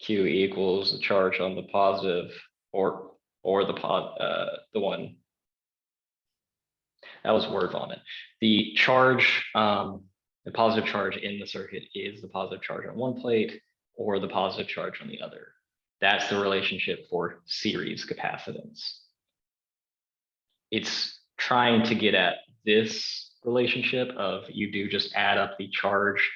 Q equals the charge on the positive or the one that was word vomit. The charge, the positive charge in the circuit is the positive charge on one plate or the positive charge on the other. That's the relationship for series capacitance. It's trying to get at this relationship of you do just add up the charge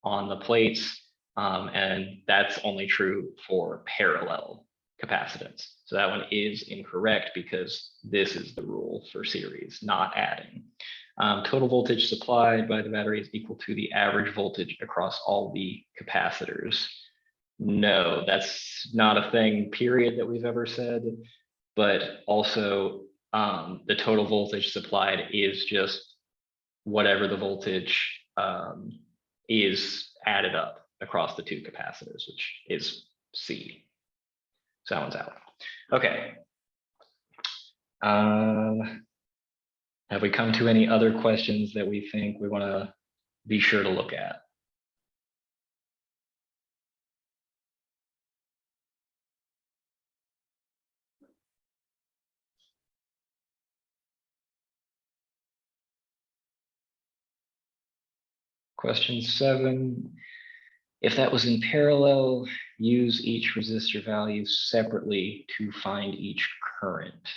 on the plates, and that's only true for parallel capacitance. So that one is incorrect because this is the rule for series, not adding. Total voltage supplied by the battery is equal to the average voltage across all the capacitors. No, that's not a thing, period, that we've ever said, but also the total voltage supplied is just whatever the voltage is added up across the 2 capacitors, which is C. So that one's out. Okay. Have we come to any other questions that we think we want to be sure to look at? Question 7. If that was in parallel, use each resistor value separately to find each current.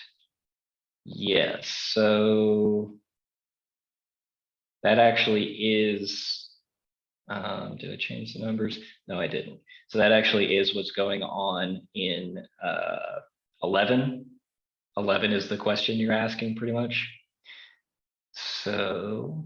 Yes, so that actually is, did I change the numbers? No, I didn't. So that actually is what's going on in 11. 11 is the question you're asking pretty much. So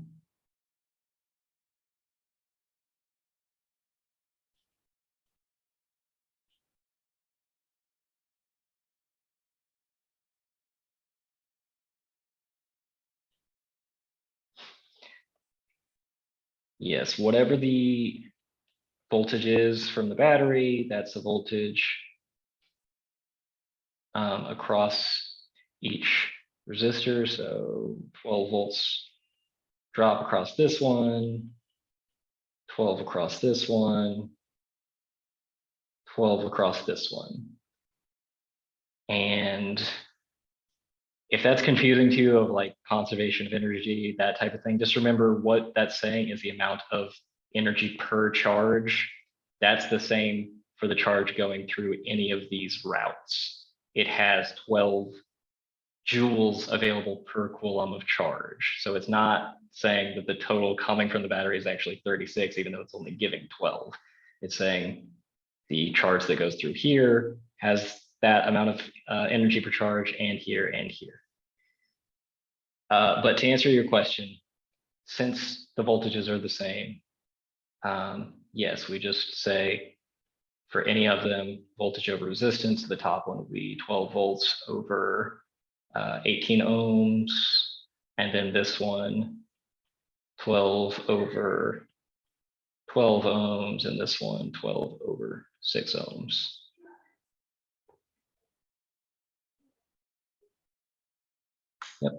yes, whatever the voltage is from the battery, that's the voltage across each resistor. So 12 volts drop across this one, 12 across this one, 12 across this one. And if that's confusing to you of like conservation of energy, that type of thing, just remember what that's saying is the amount of energy per charge. That's the same for the charge going through any of these routes. It has 12 joules available per coulomb of charge. So it's not saying that the total coming from the battery is actually 36, even though it's only giving 12. It's saying the charge that goes through here has that amount of energy per charge, and here and here. But to answer your question, since the voltages are the same, yes, we just say for any of them, voltage over resistance, the top one would be 12 volts over 18 ohms. And then this one, 12 over 12 ohms, and this one, 12 over 6 ohms. Yep.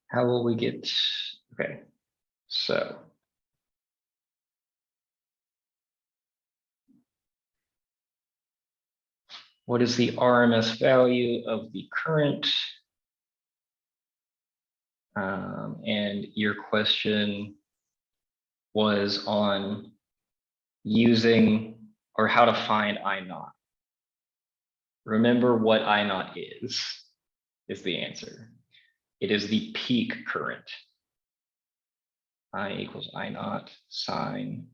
How will we get, okay, so. What is the RMS value of the current? And your question was on using or how to find I naught. Remember what I naught is the answer. It is the peak current. I equals I naught sine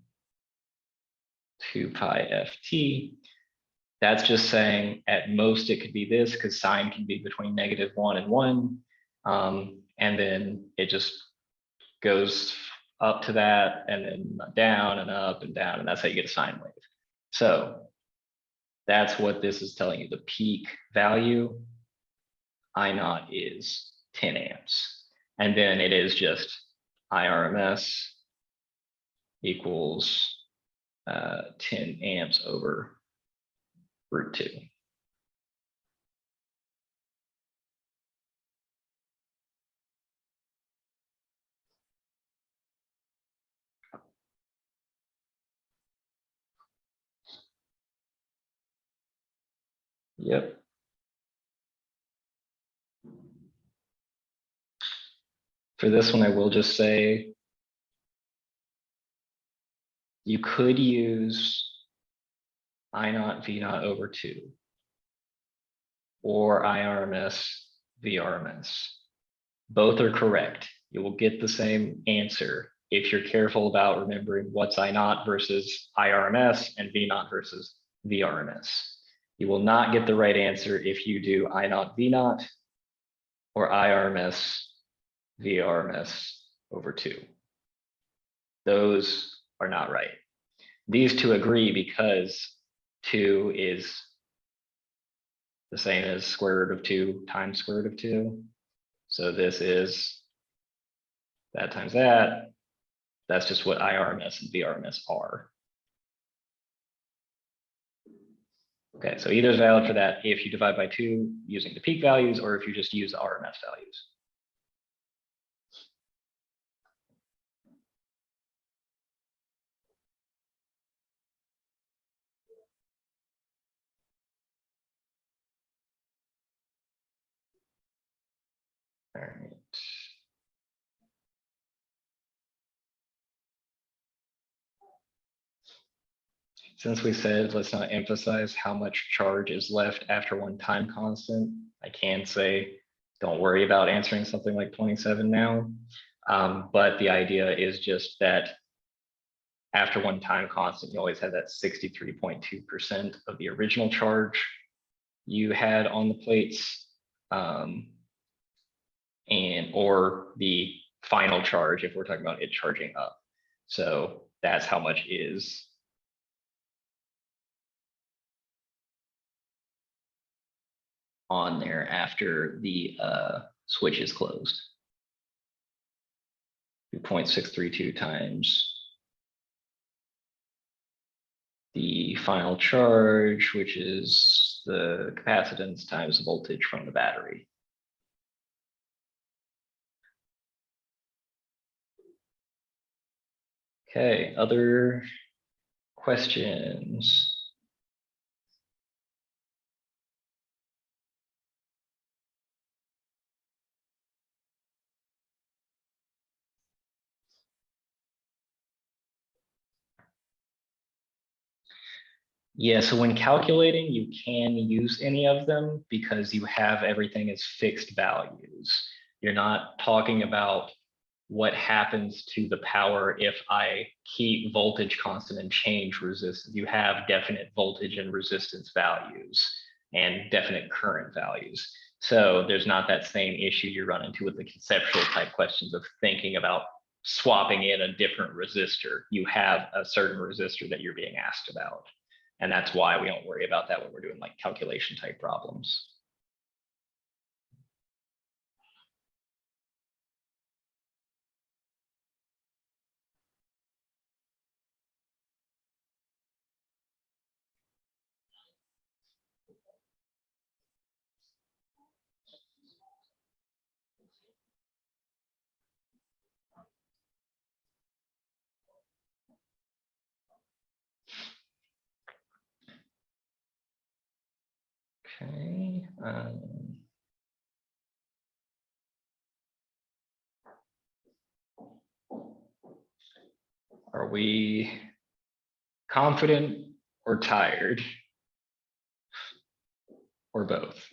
2 pi ft. That's just saying at most it could be this, because sine can be between -1 and 1. And then it just goes up to that and then down and up and down, and that's how you get a sine wave. So that's what this is telling you. The peak value, I naught, is 10 amps. And then it is just IRMS equals 10 amps over √2. Yep. For this one, I will just say you could use I naught V naught over 2 or IRMS VRMS. Both are correct. You will get the same answer if you're careful about remembering what's I naught versus IRMS and V naught versus VRMS. You will not get the right answer if you do I naught V naught or IRMS VRMS over 2. Those are not right. These two agree because 2 is the same as square root of 2 times square root of 2. So this is that times that. That's just what IRMS and VRMS are. Okay, so either is valid for that if you divide by 2 using the peak values, or if you just use the RMS values. All right. Since we said let's not emphasize how much charge is left after one time constant, I can say don't worry about answering something like 27 now. But the idea is just that after one time constant, you always have that 63.2% of the original charge you had on the plates, or the final charge if we're talking about it charging up. So that's how much is on there after the switch is closed. 2.632 times the final charge, which is the capacitance times the voltage from the battery. Okay, other questions? Yeah, so when calculating, you can use any of them because you have everything as fixed values. You're not talking about what happens to the power if I keep voltage constant and change resistance. You have definite voltage and resistance values and definite current values. So there's not that same issue you run into with the conceptual type questions of thinking about swapping in a different resistor. You have a certain resistor that you're being asked about. And that's why we don't worry about that when we're doing like calculation type problems. Okay. Are we confident or tired or both?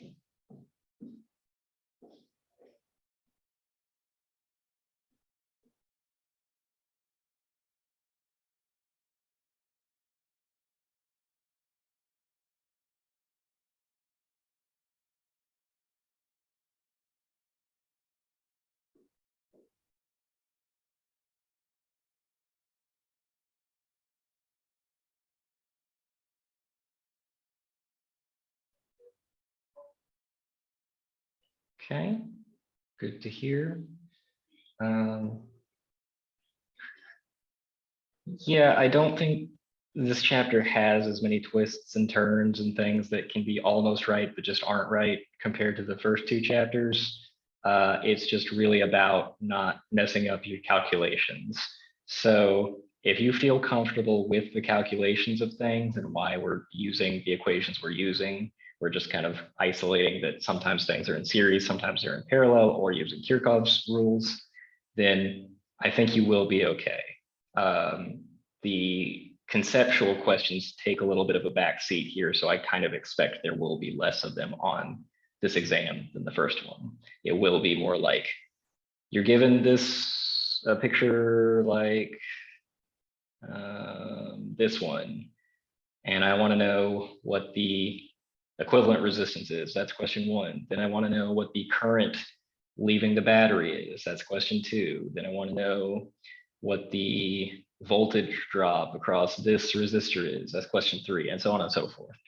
Okay, good to hear. Yeah, I don't think this chapter has as many twists and turns and things that can be almost right, but just aren't right compared to the first two chapters. It's just really about not messing up your calculations. So if you feel comfortable with the calculations of things and why we're using the equations we're using, we're just kind of isolating that sometimes things are in series, sometimes they're in parallel, or using Kirchhoff's rules, then I think you will be okay. The conceptual questions take a little bit of a back seat here, so I kind of expect there will be less of them on this exam than the first one. It will be more like you're given this a picture like this one, and I want to know what the equivalent resistance is. That's question one. Then I want to know what the current leaving the battery is. That's question two. Then I want to know what the voltage drop across this resistor is. That's question three, and so on and so forth.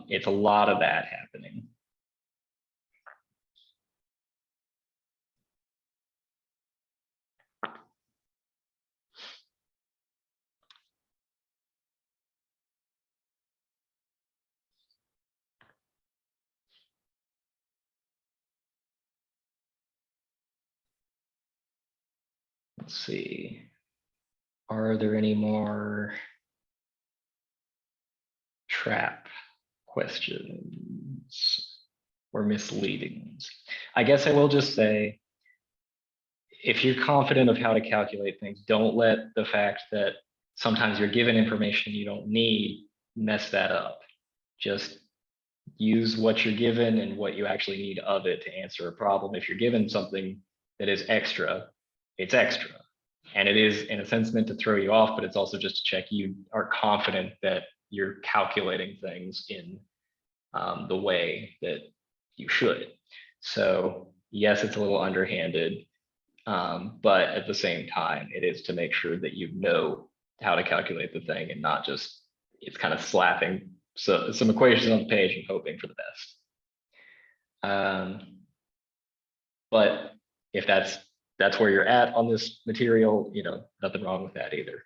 It's a lot of that happening. Let's see. Are there any more trap questions or misleadings? I guess I will just say, if you're confident of how to calculate things, don't let the fact that sometimes you're given information you don't need mess that up. Just use what you're given and what you actually need of it to answer a problem. If you're given something that is extra, it's extra. And it is, in a sense, meant to throw you off, but it's also just to check you are confident that you're calculating things in the way that you should. So yes, it's a little underhanded, but at the same time, it is to make sure that you know how to calculate the thing and not just, it's kind of slapping some equations on the page and hoping for the best. But if that's where you're at on this material, you know, nothing wrong with that either.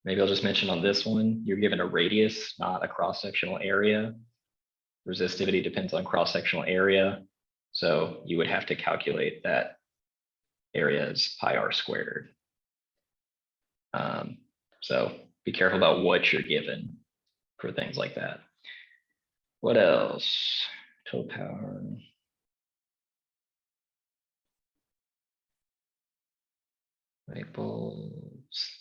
Maybe I'll just mention on this one, you're given a radius, not a cross-sectional area. Resistivity depends on cross-sectional area. So you would have to calculate that area as pi r squared. So be careful about what you're given for things like that. What else? Total power. Light bulbs.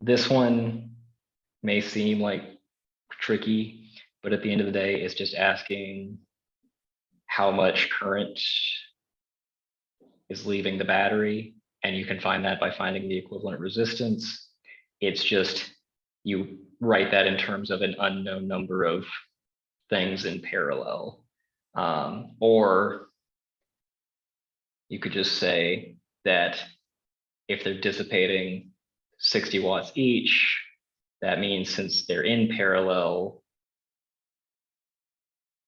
This one may seem like tricky, but at the end of the day, it's just asking how much current is leaving the battery. And you can find that by finding the equivalent resistance. It's just, you write that in terms of an unknown number of things in parallel. Or you could just say that if they're dissipating 60 watts each, that means since they're in parallel,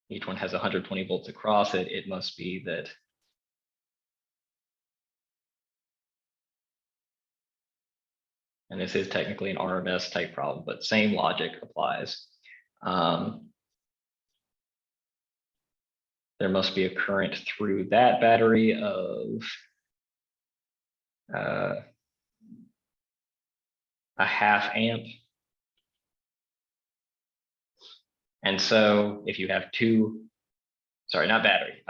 each one has 120 volts across it, it must be that and this is technically an RMS type problem, but same logic applies. There must be a current through that battery of a ½ amp. And so if you have two, sorry, not battery,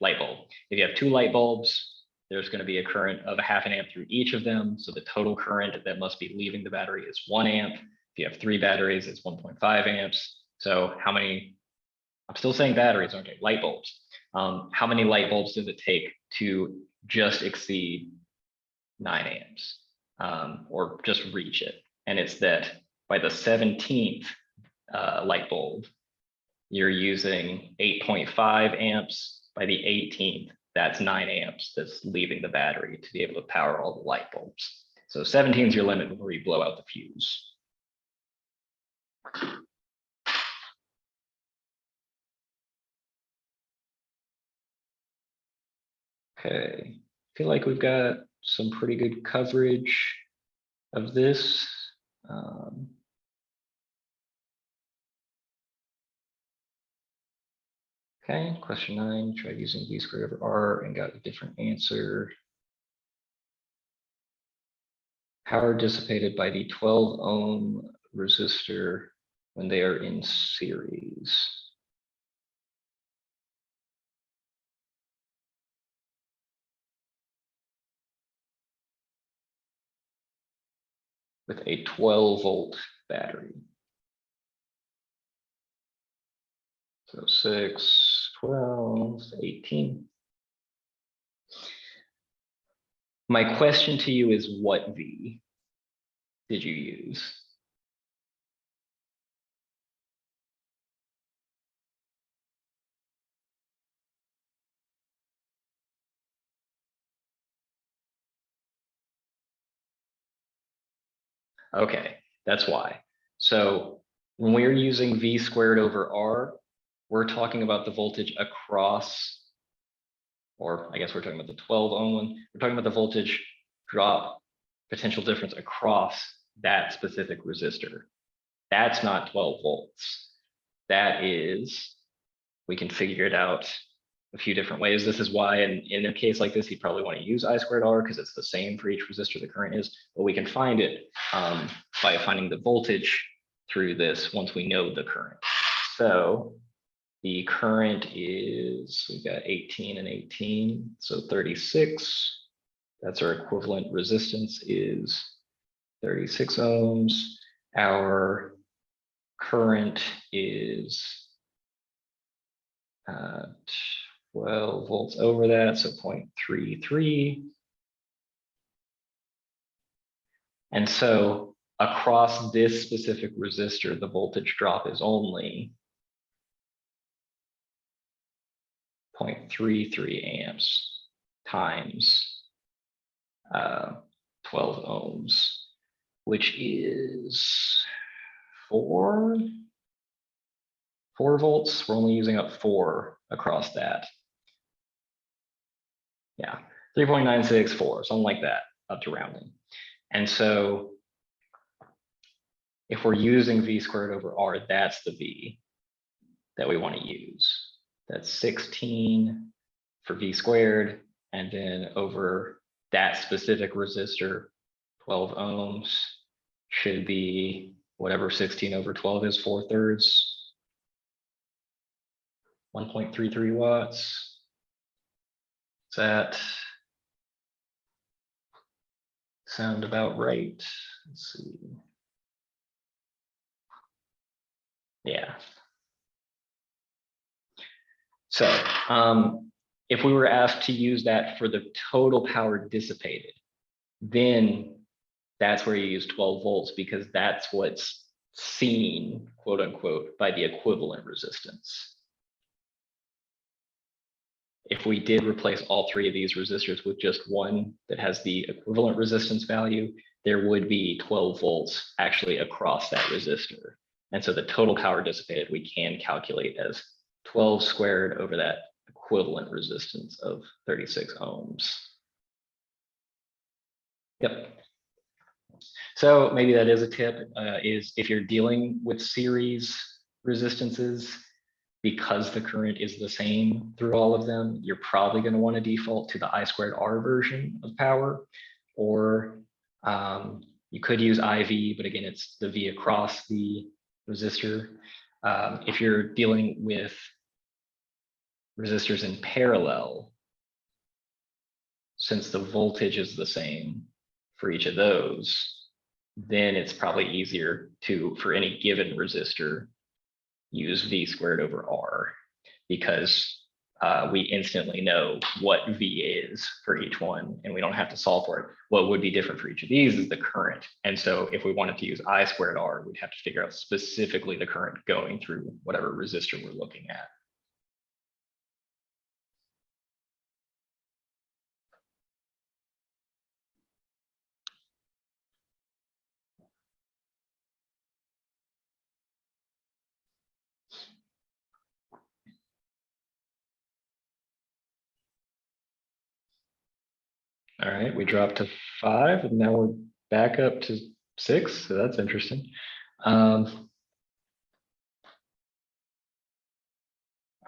light bulb. If you have two light bulbs, there's going to be a current of ½ amp through each of them. So the total current that must be leaving the battery is 1 amp. If you have 3 batteries, it's 1.5 amps. So how many, I'm still saying batteries, aren't they? Light bulbs. How many light bulbs does it take to just exceed 9 amps or just reach it? And it's that by the 17th light bulb, you're using 8.5 amps. By the 18th, that's 9 amps that's leaving the battery to be able to power all the light bulbs. So 17 is your limit before you blow out the fuse. Okay, I feel like we've got some pretty good coverage of this. Okay, question 9, tried using V squared over R and got a different answer. Power dissipated by the 12 ohm resistor when they are in series. With a 12 volt battery. So 6, 12, 18. My question to you is, what V did you use? Okay, that's why. So when we're using V squared over R, we're talking about the voltage across, or I guess we're talking about the 12 ohm one. We're talking about the voltage drop potential difference across that specific resistor. That's not 12 volts. That is, we can figure it out a few different ways. This is why in a case like this, you'd probably want to use I squared R because it's the same for each resistor the current is, but we can find it by finding the voltage through this once we know the current. So the current is, we've got 18 and 18, so 36. That's our equivalent resistance is 36 ohms. Our current is 12 volts over that, so 0.33. And so across this specific resistor, the voltage drop is only 0.33 amps times 12 ohms, which is 4 volts. We're only using up 4 across that. Yeah, 3.964, something like that, up to rounding. And so if we're using V squared over R, that's the V that we want to use. That's 16 for V squared, and then over that specific resistor, 12 ohms should be whatever 16 over 12 is, 4/3, 1.33 watts. Is that sound about right? Let's see. Yeah. So if we were asked to use that for the total power dissipated, then that's where you use 12 volts, because that's what's seen, quote unquote, by the equivalent resistance. If we did replace all three of these resistors with just one that has the equivalent resistance value, there would be 12 volts actually across that resistor. And so the total power dissipated we can calculate as 12 squared over that equivalent resistance of 36 ohms. Yep. So maybe that is a tip, is if you're dealing with series resistances, because the current is the same through all of them, you're probably going to want to default to the I squared R version of power, or you could use IV, but again, it's the V across the resistor. If you're dealing with resistors in parallel, since the voltage is the same for each of those, then it's probably easier to, for any given resistor, use V squared over R, because we instantly know what V is for each one, and we don't have to solve for it. What would be different for each of these is the current. And so if we wanted to use I squared R, we'd have to figure out specifically the current going through whatever resistor we're looking at. All right, we dropped to 5, and now we're back up to 6, so that's interesting. All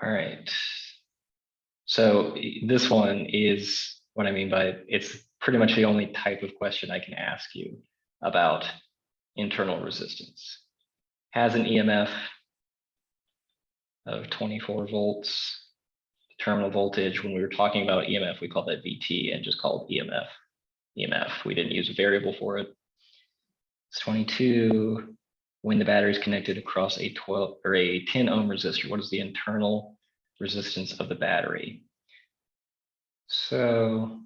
right. So this one is what I mean by it's pretty much the only type of question I can ask you about internal resistance. Has an EMF of 24 volts. Terminal voltage, when we were talking about EMF, we called that VT and just called EMF. We didn't use a variable for it. It's 22. When the battery is connected across a 12 or a 10 ohm resistor, what is the internal resistance of the battery? So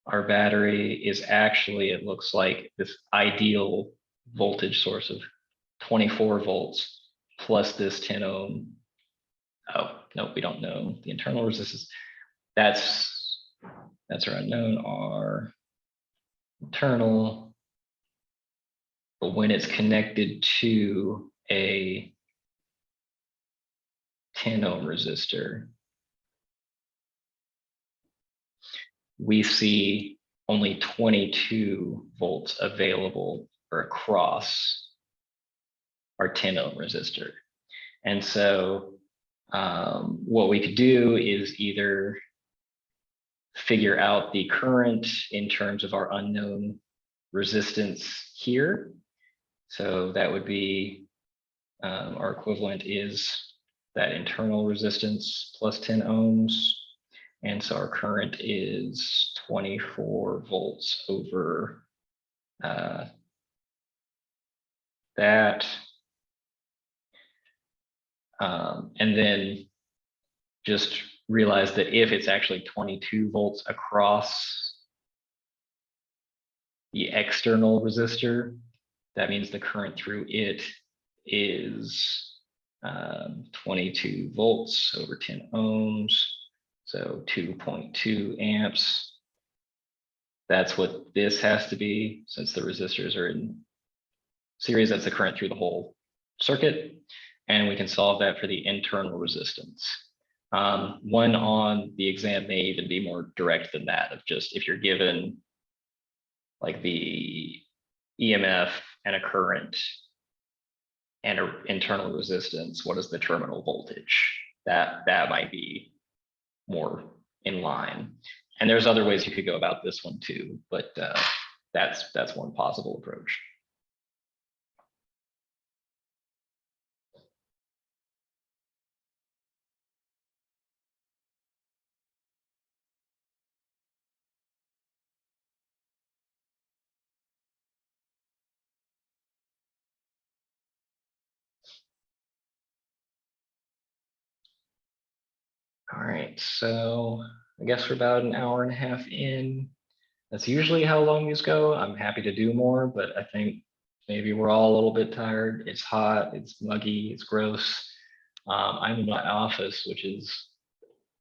our battery is actually, it looks like this ideal voltage source of 24 volts plus this 10 ohm. Oh, no, we don't know the internal resistance. That's our unknown, our internal. But when it's connected to a 10 ohm resistor, we see only 22 volts available or across our 10 ohm resistor. And so what we could do is either figure out the current in terms of our unknown resistance here. So that would be our equivalent is that internal resistance plus 10 ohms. And so our current is 24 volts over that. And then just realize that if it's actually 22 volts across the external resistor, that means the current through it is 22 volts over 10 ohms. So 2.2 amps. That's what this has to be, since the resistors are in series. That's the current through the whole circuit. And we can solve that for the internal resistance. One on the exam may even be more direct than that, of just if you're given like the EMF and a current and an internal resistance, what is the terminal voltage? That might be more in line. And there's other ways you could go about this one too, but that's one possible approach. All right, so I guess we're about an hour and a half in. That's usually how long these go. I'm happy to do more, but I think maybe we're all a little bit tired. It's hot, it's muggy, it's gross. I'm in my office, which is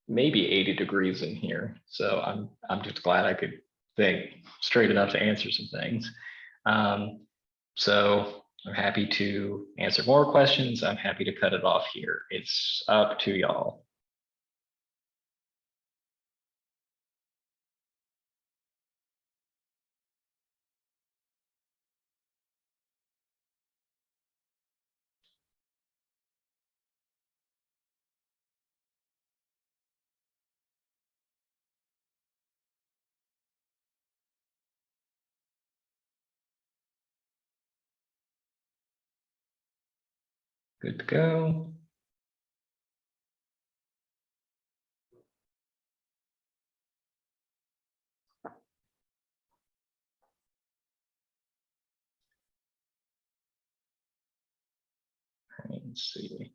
maybe 80 degrees in here. So I'm just glad I could think straight enough to answer some things. So I'm happy to answer more questions. I'm happy to cut it off here. It's up to y'all. Good to go. Let's see.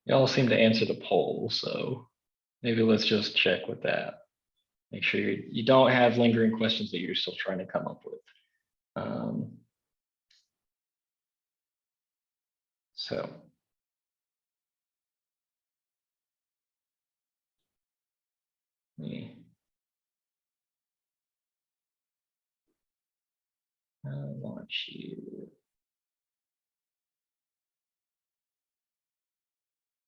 Y'all seem to answer the poll, so maybe let's just check with that. Make sure you don't have lingering questions that you're still trying to come up with. So I want you.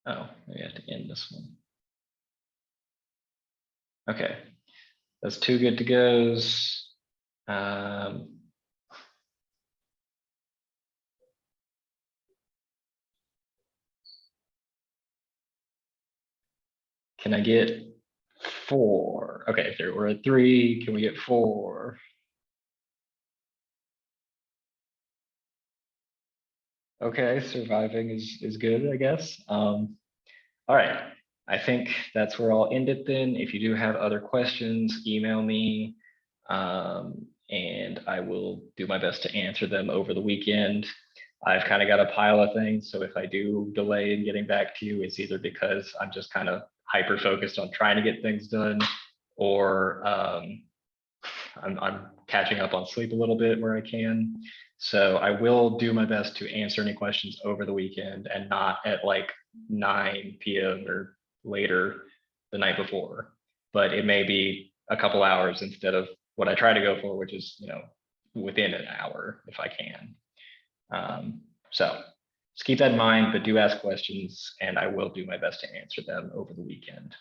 Oh, we have to end this one. Okay, that's 2 good to goes. Can I get 4? Okay, there we're at 3. Can we get 4? Okay, surviving is good, I guess. All right, I think that's where I'll end it then. If you do have other questions, email me, and I will do my best to answer them over the weekend. I've kind of got a pile of things, so if I do delay in getting back to you, it's either because I'm just kind of hyper focused on trying to get things done, or I'm catching up on sleep a little bit where I can. So I will do my best to answer any questions over the weekend and not at like 9 p.m. or later the night before. But it may be a couple hours instead of what I try to go for, which is, within an hour if I can. So just keep that in mind, but do ask questions and I will do my best to answer them over the weekend.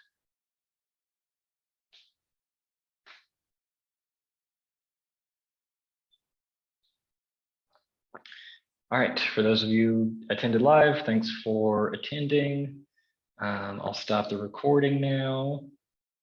All right, for those of you attended live, thanks for attending. I'll stop the recording now.